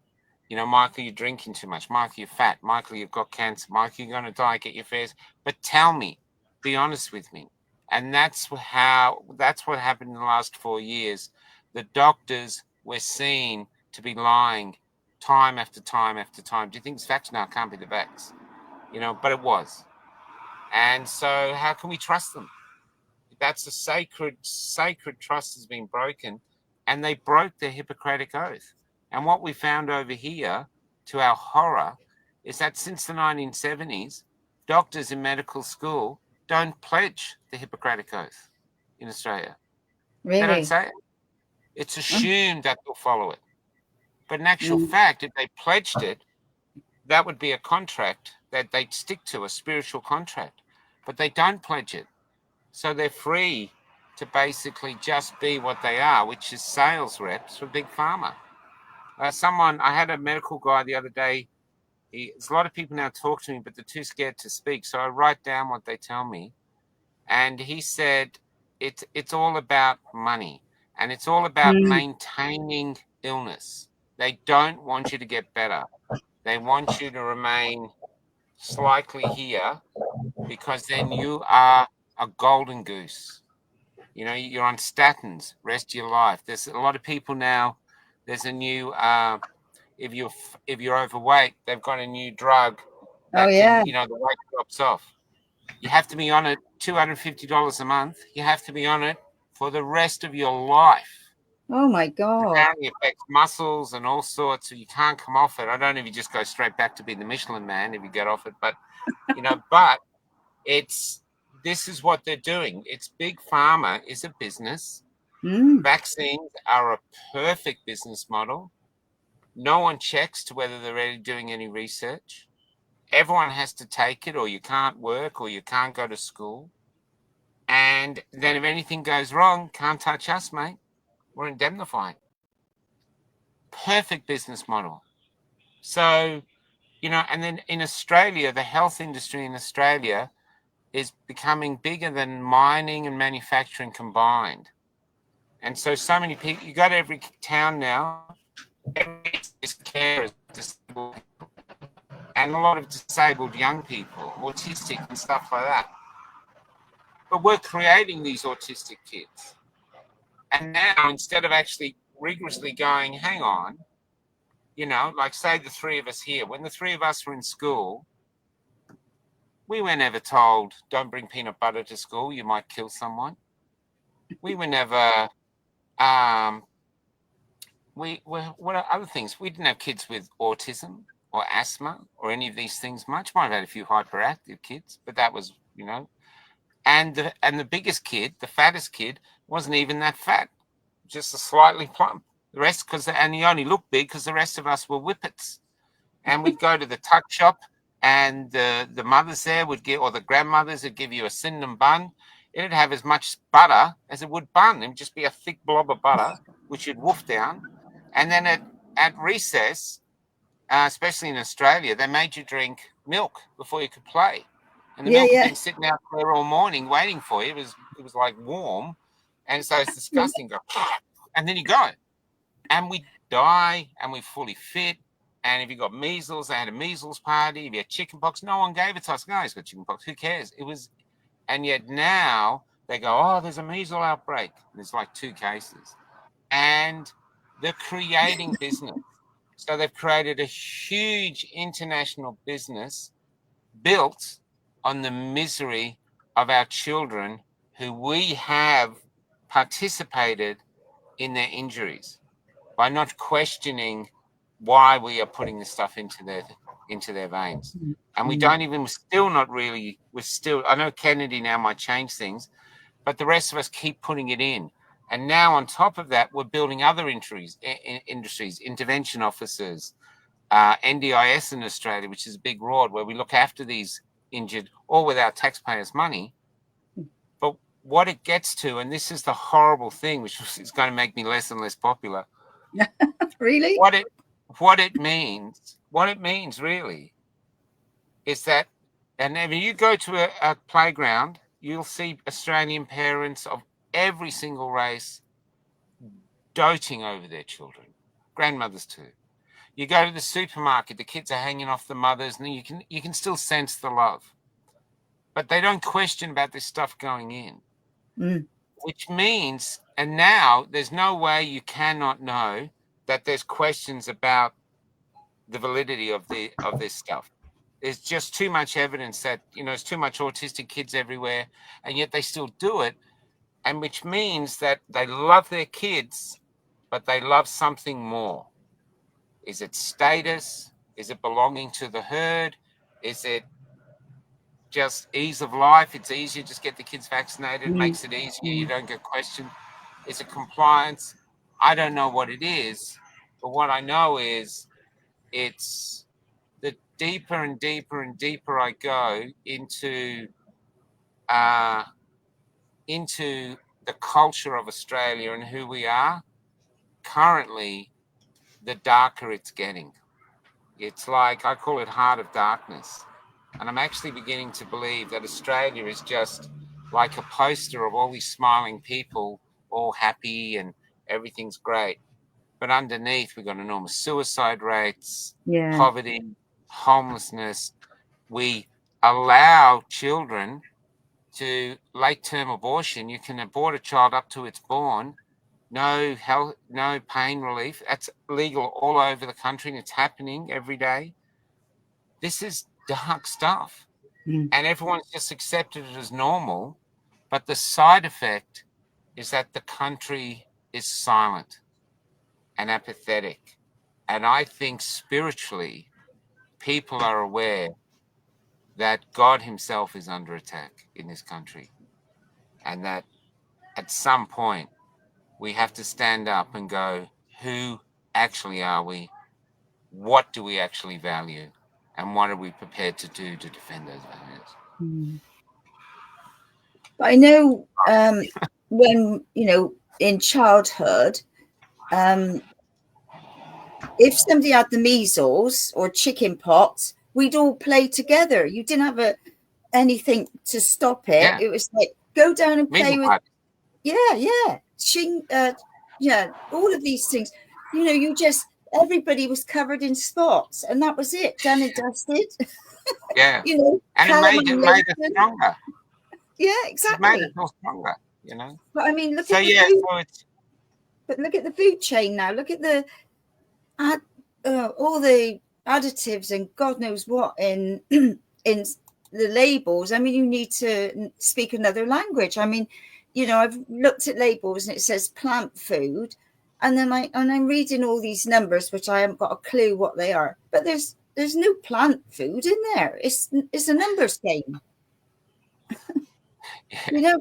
Michael, you're drinking too much. Michael, you're fat. Michael, you've got cancer. Michael, you're going to die, get your fares. But tell me, be honest with me. And that's what happened in the last 4 years. The doctors were seen to be lying time after time after time. Do you think it's facts? No, it can't be the facts. But it was. And so how can we trust them? That's a sacred trust has been broken, and they broke their Hippocratic oath. And what we found over here, to our horror, is that since the 1970s, doctors in medical school don't pledge the Hippocratic oath in Australia. Really? They don't say it. It's assumed that they'll follow it. But in actual fact, if they pledged it, that would be a contract that they'd stick to, a spiritual contract. But they don't pledge it. So they're free to basically just be what they are, which is sales reps for Big Pharma. I had a medical guy the other day. There's a lot of people now talk to me, but they're too scared to speak. So I write down what they tell me. And he said, it's all about money, and it's all about maintaining illness. They don't want you to get better. They want you to remain slightly here, because then you are a golden goose. You're on statins rest of your life. There's a lot of people now. There's a new if you're overweight, they've got a new drug that the weight drops off. You have to be on it $250 a month. You have to be on it for the rest of your life. Oh my God. It apparently affects muscles and all sorts, so you can't come off it. I don't know if you just go straight back to being the Michelin Man if you get off it, but but this is what they're doing. It's big pharma is a business. Mm. Vaccines are a perfect business model. No one checks to whether they're really doing any research. Everyone has to take it, or you can't work, or you can't go to school. And then if anything goes wrong, can't touch us, mate. We're indemnified. Perfect business model. So, you know, and then in Australia, the health industry in Australia is becoming bigger than mining and manufacturing combined. And so many people, you go to every town now, every care is disabled, and a lot of disabled young people, autistic and stuff like that. But we're creating these autistic kids. And now, instead of actually rigorously going, hang on, you know, like say the three of us here, when the three of us were in school, we were never told, don't bring peanut butter to school, you might kill someone. We were never, what are other things? We didn't have kids with autism or asthma or any of these things much. Might have had a few hyperactive kids, but that was, you know, and the biggest kid, the fattest kid, wasn't even that fat, just a slightly plump. The rest, and he only looked big because the rest of us were whippets. And we'd go to the tuck shop, and the mothers there would give, or the grandmothers would give you a cinnamon bun. It'd have as much butter as it would bun. It would just be a thick blob of butter, which you'd wolf down. And then at recess, especially in Australia, they made you drink milk before you could play. And the milk had been sitting out there all morning waiting for you. It was like warm. And so it's disgusting. And then you go. And we die, and we're fully fit. And if you got measles, they had a measles party. If you had chickenpox, no one gave it to us. Guys got chickenpox. Who cares? And yet now they go, oh, there's a measles outbreak. And there's like 2 cases. And they're creating business. So they've created a huge international business built on the misery of our children who we have participated in their injuries by not questioning why we are putting this stuff into their veins. And we don't even, we're still, I know Kennedy now might change things, but the rest of us keep putting it in. And now on top of that, we're building other industries, intervention officers, NDIS in Australia, which is a big rod where we look after these injured, all with our taxpayers' money. But what it gets to, and this is the horrible thing, which is going to make me less and less popular. Really? What it means really is that, and when you go to a playground, you'll see Australian parents of every single race doting over their children, grandmothers too. You go to the supermarket, the kids are hanging off the mothers, and you can still sense the love. But they don't question about this stuff going in, which means, and now there's no way you cannot know that there's questions about the validity of this stuff. There's just too much evidence that, you know, there's too much autistic kids everywhere, and yet they still do it, and which means that they love their kids, but they love something more. Is it status? Is it belonging to the herd? Is it just ease of life? It's easier, just get the kids vaccinated. It makes it easier. You don't get questioned. Is it compliance? I don't know what it is, but what I know is it's the deeper and deeper and deeper I go into the culture of Australia and who we are currently, the darker it's getting. It's like, I call it heart of darkness. And I'm actually beginning to believe that Australia is just like a poster of all these smiling people, all happy and everything's great. But underneath, we've got enormous suicide rates, poverty, homelessness. We allow children to late-term abortion. You can abort a child up to it's born. No health, no pain relief. That's legal all over the country, and it's happening every day. This is dark stuff. And everyone's just accepted it as normal. But the side effect is that the country is silent and apathetic. And I think spiritually, people are aware that God himself is under attack in this country, and that at some point we have to stand up and go, who actually are we? What do we actually value? And what are we prepared to do to defend those values? Mm. But I know when, in childhood, if somebody had the measles or chicken pox, we'd all play together. You didn't have anything to stop it. Yeah. It was like, go down and play with, Party. all of these things. Everybody was covered in spots, and that was it, done and dusted. Yeah. And it made us stronger. Yeah, exactly. It made us all stronger, But I mean, look at the food chain now. Look at all the additives and God knows what in the labels. I mean, you need to speak another language. I mean, I've looked at labels and it says plant food, and then I'm reading all these numbers which I haven't got a clue what they are. But there's no plant food in there. It's a numbers game.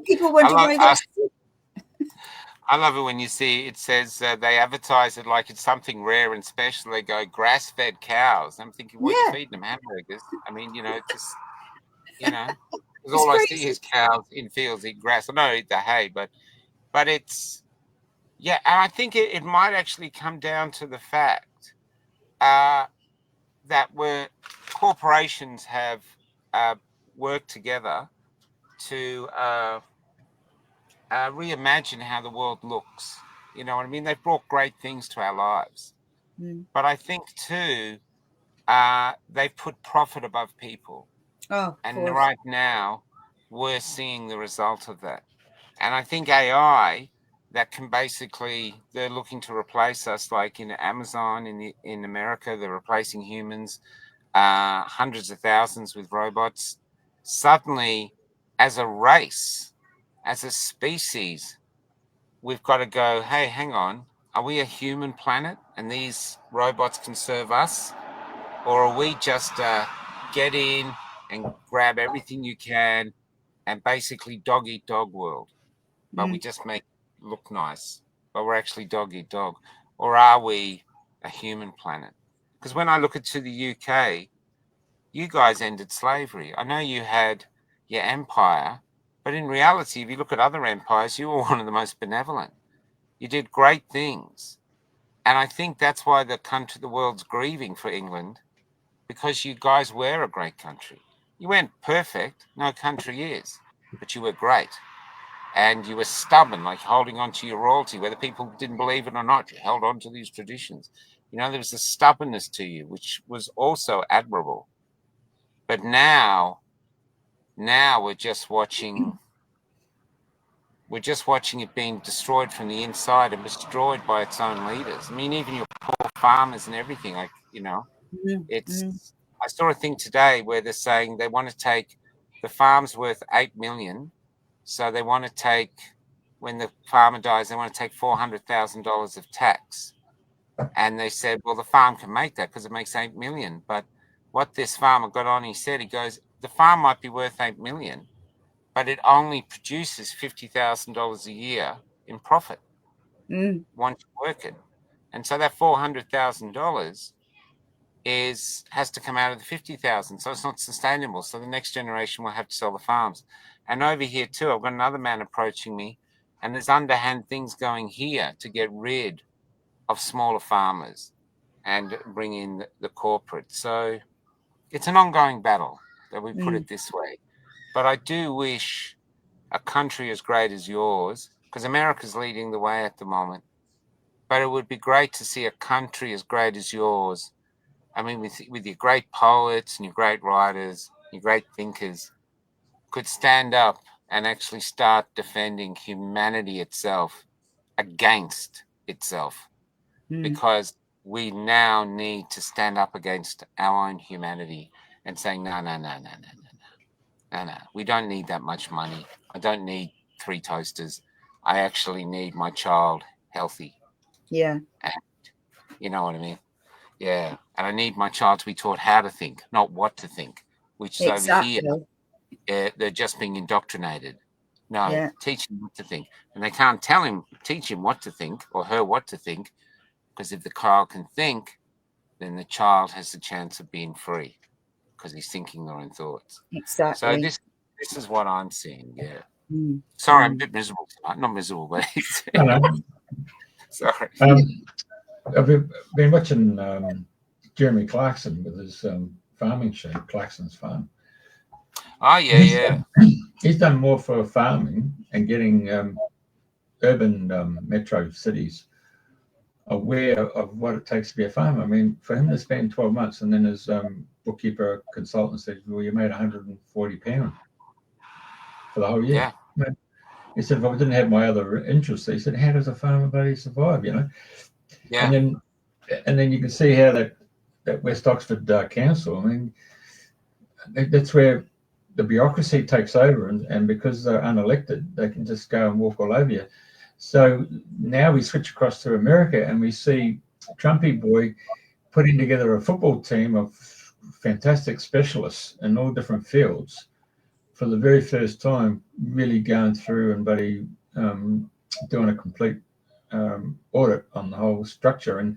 People wonder why they're. I love it when you see it says they advertise it like it's something rare and special. They go grass-fed cows. I'm thinking, what are you feeding them? Hamburgers? I mean, because all I see is cows in fields eat grass. I know eat the hay, but it's, and I think it might actually come down to the fact that where corporations have worked together to reimagine how the world looks. You know what I mean? They've brought great things to our lives. But I think, too, they've put profit above people. And right now, we're seeing the result of that. And I think AI, that can basically, they're looking to replace us, like in Amazon, in America, they're replacing humans, hundreds of thousands with robots. Suddenly, as a race, as a species, we've got to go, hey, hang on, are we a human planet and these robots can serve us? Or are we just get in and grab everything you can and basically dog eat dog world? But we just make it look nice, but we're actually dog eat dog. Or are we a human planet? Because when I look to the UK, you guys ended slavery. I know you had your empire, but in reality, if you look at other empires, you were one of the most benevolent. You did great things. And I think that's why the world's grieving for England, because you guys were a great country. You weren't perfect, no country is, but you were great. And you were stubborn, like holding on to your royalty, whether people didn't believe it or not, you held on to these traditions. There was a stubbornness to you, which was also admirable. But now we're just watching it being destroyed from the inside and destroyed by its own leaders. I mean, even your poor farmers and everything, it's. I saw a thing today where they're saying they want to take the farm's worth $8 million, so they want to take, when the farmer dies, they want to take $400,000 of tax, and they said, well, the farm can make that because it makes $8 million, but what this farmer got on, he goes, the farm might be worth $8 million, but it only produces $50,000 a year in profit once you work it. And so that $400,000 has to come out of the 50,000. So it's not sustainable. So the next generation will have to sell the farms. And over here too, I've got another man approaching me, and there's underhand things going here to get rid of smaller farmers and bring in the corporate. So it's an ongoing battle, that we put it this way. But I do wish a country as great as yours, because America's leading the way at the moment, but it would be great to see a country as great as yours. I mean, with your great poets and your great writers, your great thinkers, could stand up and actually start defending humanity itself against itself. Because we now need to stand up against our own humanity and say, no, we don't need that much money. I don't need 3 toasters. I actually need my child healthy. Yeah. And you know what I mean? Yeah. And I need my child to be taught how to think, not what to think. which is Exactly. over here. They're just being indoctrinated. No, Yeah. teach him what to think. And they can't teach him what to think or her what to think, because if the child can think, then the child has the chance of being free because he's thinking their own thoughts. Exactly. So this is what I'm seeing, yeah. Mm. Sorry, I'm a bit miserable tonight. Not miserable, but sorry. I've been watching Jeremy Clarkson with his farming show, Clarkson's Farm. Oh, yeah, He's done more for farming and getting urban metro cities aware of what it takes to be a farmer. I mean, for him to spend 12 months and then his bookkeeper consultant said, well, you made £140 for the whole year. Yeah. He said, if I didn't have my other interests, he said, how does a farmer bloody survive, you know? Yeah. And then you can see how that West Oxford Council, I mean, that's where the bureaucracy takes over, and because they're unelected, they can just go and walk all over you. So now we switch across to America and we see Trumpy boy putting together a football team of fantastic specialists in all different fields for the very first time, really going through and doing a complete audit on the whole structure and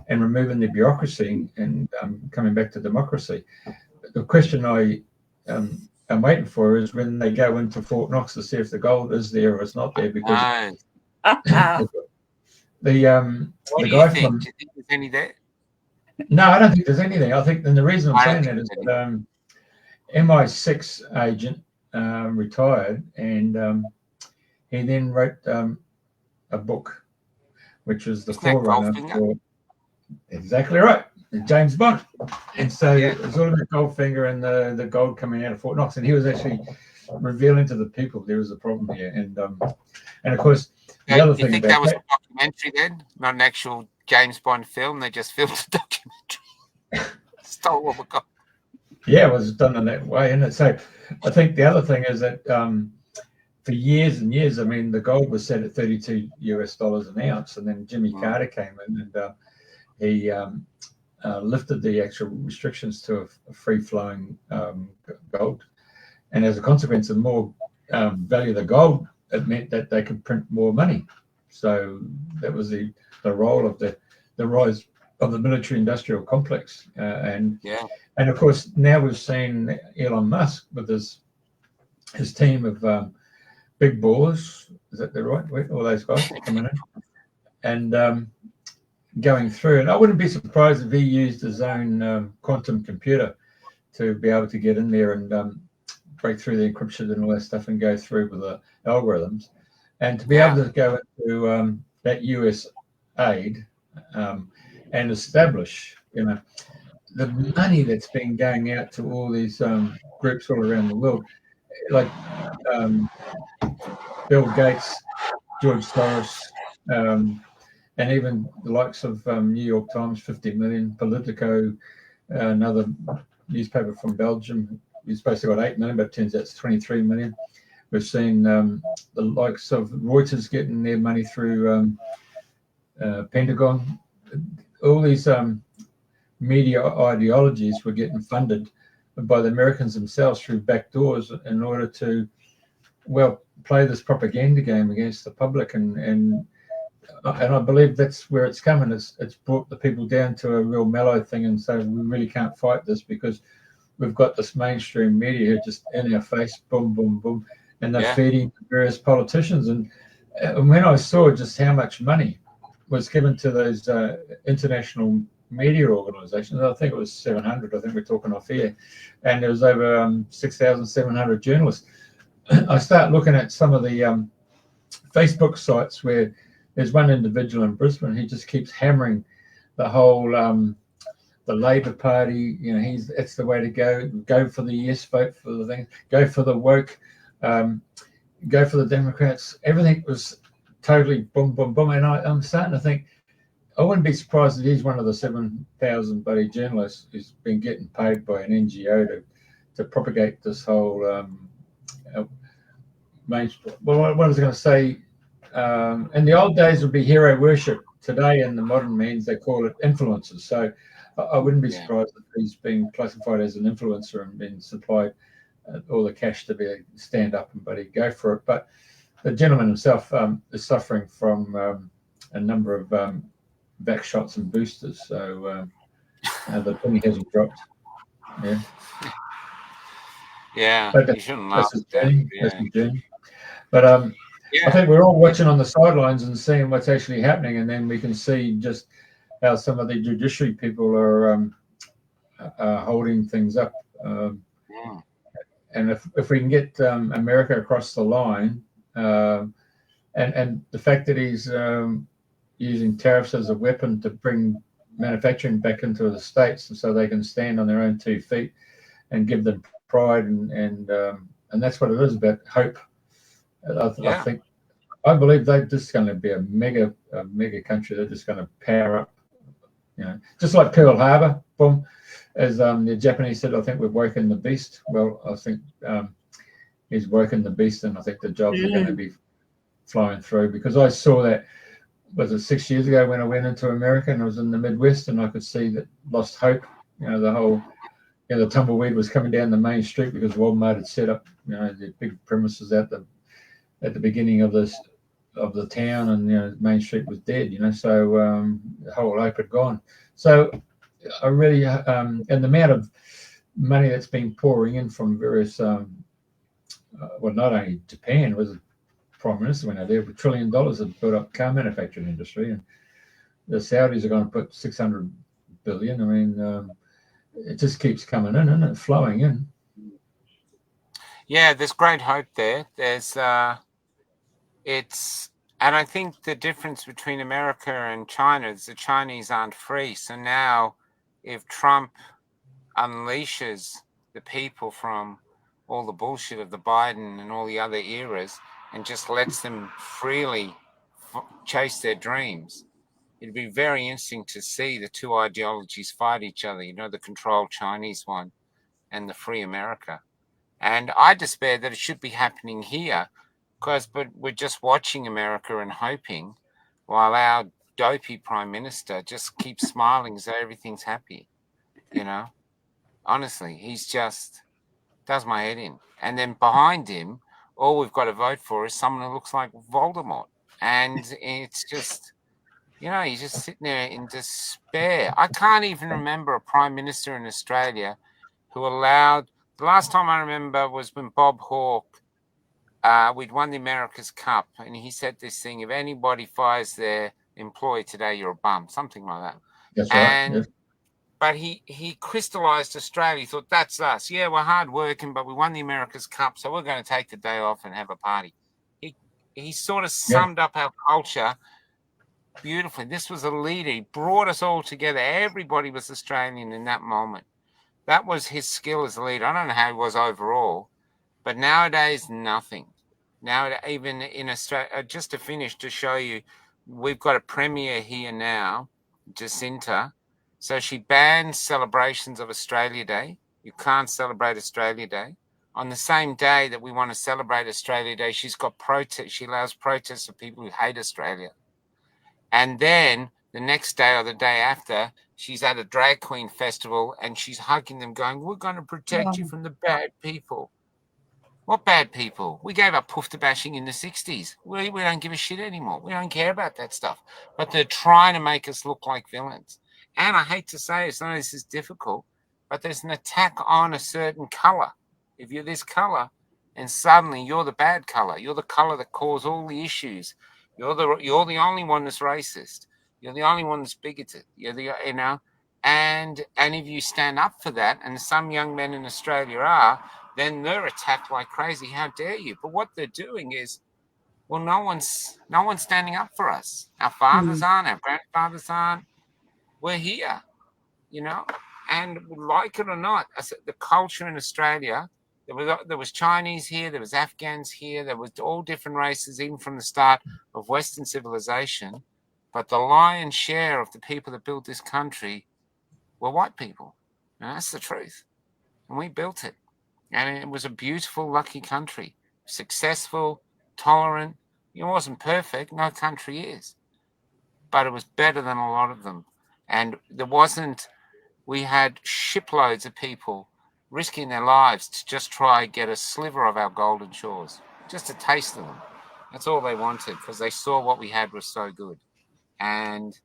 removing the bureaucracy and coming back to democracy. The question I'm waiting for is when they go into Fort Knox to see if the gold is there or it's not there, because the guy from... Do you think there's any there? No, I don't think there's anything. I think, and the reason I'm saying that is that MI6 agent retired, and he then wrote a book, which was the forerunner for... Exactly right, James Bond. And so it was all about Goldfinger and the gold coming out of Fort Knox, and he was actually revealing to the people there was a problem here. And of course, the other thing... You think that was a documentary then, not an actual James Bond film? They just filmed a documentary. Stole all the gold. Yeah, it was done in that way, isn't it? So I think the other thing is that for years and years, I mean, the gold was set at $32 an ounce, and then Jimmy Carter came in and he lifted the actual restrictions to a free-flowing gold. And as a consequence of more value of the gold, it meant that they could print more money. So that was the role of the rise of the military-industrial complex. And of course, now we've seen Elon Musk with his team of big ballers. Is that the right word? All those guys coming in and going through. And I wouldn't be surprised if he used his own quantum computer to be able to get in there and break through the encryption and all that stuff and go through with the algorithms, and to be able to go into that US aid and establish, you know, the money that's been going out to all these groups all around the world, like Bill Gates, George Soros, and even the likes of New York Times, 50 million, Politico, another newspaper from Belgium, you're supposed to have got 8 million, but it turns out it's 23 million. We've seen the likes of Reuters getting their money through Pentagon. All these media ideologies were getting funded by the Americans themselves through back doors in order to, well, play this propaganda game against the public. And I believe that's where it's coming. It's brought the people down to a real mellow thing and say, we really can't fight this because we've got this mainstream media who just in our face, boom, boom, boom, and they're feeding various politicians. And when I saw just how much money was given to those international media organizations, I think it was 700, I think we're talking off here, and there was over 6,700 journalists. I start looking at some of the Facebook sites where there's one individual in Brisbane who just keeps hammering the whole the Labor Party, you know, it's the way to go for the yes vote for the thing, go for the woke, go for the Democrats. Everything was totally boom, boom, boom. And I'm starting to think, I wouldn't be surprised if he's one of the 7,000 bloody journalists who's been getting paid by an NGO to propagate this whole mainstream. Well, what I was going to say, in the old days would be hero worship. Today, in the modern means, they call it influencers. So I wouldn't be surprised if he's being classified as an influencer and being supplied all the cash to be stand up and buddy go for it. But the gentleman himself is suffering from a number of back shots and boosters, so the penny hasn't dropped. But you shouldn't laugh at that. That's his journey. But I think we're all watching on the sidelines and seeing what's actually happening, and then we can see just how some of the judiciary people are holding things up. And if we can get America across the line, and the fact that he's using tariffs as a weapon to bring manufacturing back into the States, and so they can stand on their own 2 feet and give them pride, and that's what it is about, hope. I believe they're just going to be a mega country. They're just going to power up, just like Pearl Harbor. Boom, as the Japanese said, I think we've woken the beast. Well, I think he's woken the beast, and I think the jobs are going to be flowing through, because I saw that, was it 6 years ago when I went into America and I was in the Midwest, and I could see that lost hope. The whole, the tumbleweed was coming down the main street because Walmart had set up, the big premises at the beginning of the town, and Main Street was dead. So the whole hope had gone. So I really, and the amount of money that's been pouring in from various, well, not only Japan, was Prime Minister went out there with $1 trillion to build up car manufacturing industry, and the Saudis are going to put $600 billion. I mean, it just keeps coming in, and flowing in. Yeah, there's great hope there. There's and I think the difference between America and China is the Chinese aren't free. So now, if Trump unleashes the people from all the bullshit of the Biden and all the other eras, and just lets them freely chase their dreams, it'd be very interesting to see the two ideologies fight each other, the controlled Chinese one and the free America. And I despair that it should be happening here, but we're just watching America and hoping, while our dopey prime minister just keeps smiling as though everything's happy. Honestly, he's just does my head in. And then behind him, all we've got to vote for is someone who looks like Voldemort. And it's just, he's just sitting there in despair. I can't even remember a prime minister in Australia who allowed, the last time I remember was when Bob Hawke, we'd won the America's Cup, and he said this thing, if anybody fires their employee today, you're a bum, something like that. That's right. Yeah. But he crystallized Australia. He thought, that's us. Yeah, we're hard working, but we won the America's Cup, so we're going to take the day off and have a party. He sort of summed up our culture beautifully. This was a leader. He brought us all together. Everybody was Australian in that moment. That was his skill as a leader. I don't know how he was overall, but nowadays, nothing. Now, even in Australia, just to finish, to show you, we've got a premier here now, Jacinta. So she bans celebrations of Australia Day. You can't celebrate Australia Day. On the same day that we want to celebrate Australia Day, she's got protests. She allows protests of people who hate Australia. And then the next day or the day after, she's at a drag queen festival and she's hugging them, going, we're going to protect you from the bad people. What bad people? We gave up poofter bashing in the 60s. We don't give a shit anymore. We don't care about that stuff. But they're trying to make us look like villains. And I hate to say it, I know this is difficult, but there's an attack on a certain color. If you're this color, and suddenly you're the bad color, you're the color that caused all the issues. You're the only one that's racist. You're the only one that's bigoted. And if you stand up for that, and some young men in Australia are, then they're attacked like crazy. How dare you? But what they're doing is, well, no one's standing up for us. Our fathers aren't. Our grandfathers aren't. We're here, and like it or not, the culture in Australia, there was Chinese here, there was Afghans here, there was all different races, even from the start of Western civilization. But the lion's share of the people that built this country were white people. And that's the truth. And we built it. And it was a beautiful, lucky country. Successful, tolerant. It wasn't perfect. No country is. But it was better than a lot of them. And there wasn't we had shiploads of people risking their lives to just try and get a sliver of our golden shores, just a taste of them. That's all they wanted, because they saw what we had was so good. And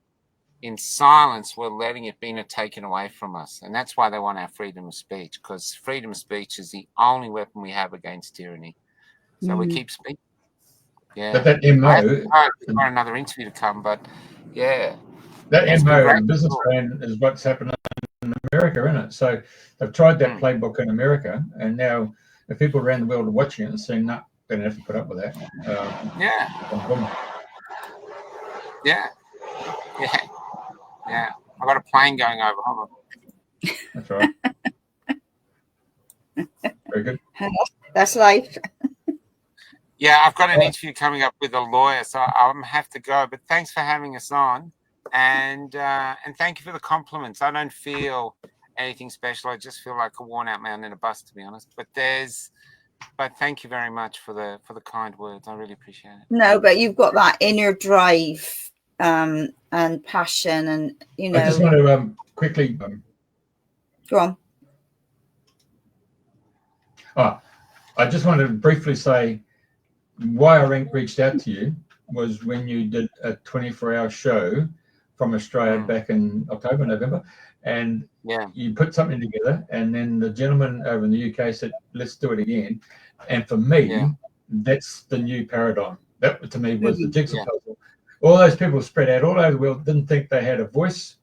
in silence, we're letting it be taken away from us. And that's why they want our freedom of speech, because freedom of speech is the only weapon we have against tyranny. So we keep speaking. Yeah. But that MO, I've got another interview to come, but yeah. that MO in business plan is what's happening in America, isn't it? So they've tried that playbook in America, and now if people around the world are watching it and saying, no, they're going to have to put up with that. Yeah. I've got a plane going over. Hold on. That's right. Very good. That's life. Yeah, I've got an interview coming up with a lawyer, so I'll have to go. But thanks for having us on, and thank you for the compliments. I don't feel anything special. I just feel like a worn-out man in a bus, to be honest. But thank you very much for the kind words. I really appreciate it. No, but you've got that inner drive and passion, and I just want to quickly go on. I just want to briefly say why I reached out to you was when you did a 24-hour show from Australia back in October, November, and you put something together, and then the gentleman over in the UK said, let's do it again. And for me, that's the new paradigm. That, to me, was the jigsaw puzzle. All those people spread out all over the world, didn't think they had a voice.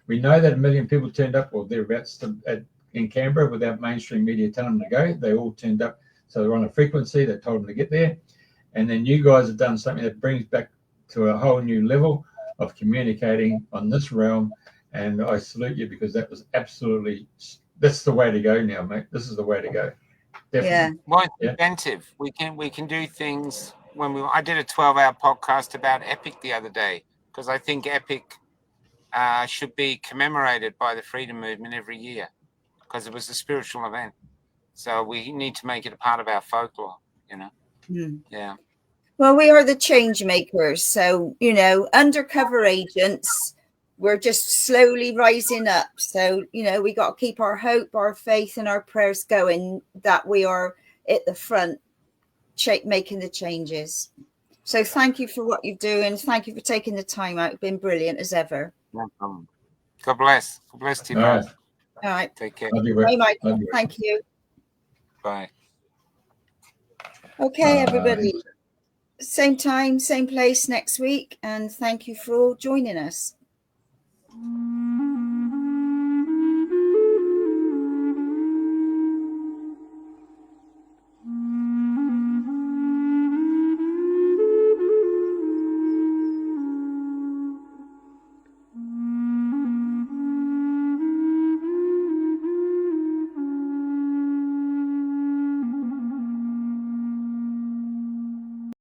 We know that 1 million people turned up, or thereabouts, in Canberra without mainstream media telling them to go. They all turned up, so they're on a frequency that told them to get there. And then you guys have done something that brings back to a whole new level of communicating on this realm. And I salute you, because that was absolutely, that's the way to go now, mate. This is the way to go. Definitely. Yeah. Well, it's inventive. We can do things. I did a 12-hour podcast about Epic the other day, because I think Epic should be commemorated by the freedom movement every year, because it was a spiritual event. So we need to make it a part of our folklore, Yeah. Well, we are the change makers. So, undercover agents, we're just slowly rising up. So, we got to keep our hope, our faith, and our prayers going, that we are at the front making the changes. So thank you for what you're doing. Thank you for taking the time out. It's been brilliant as ever. No problem. God bless. God bless to you. All right. Take care. Bye, Michael. Thank you. Bye. Okay, everybody. Same time, same place next week. And thank you for all joining us.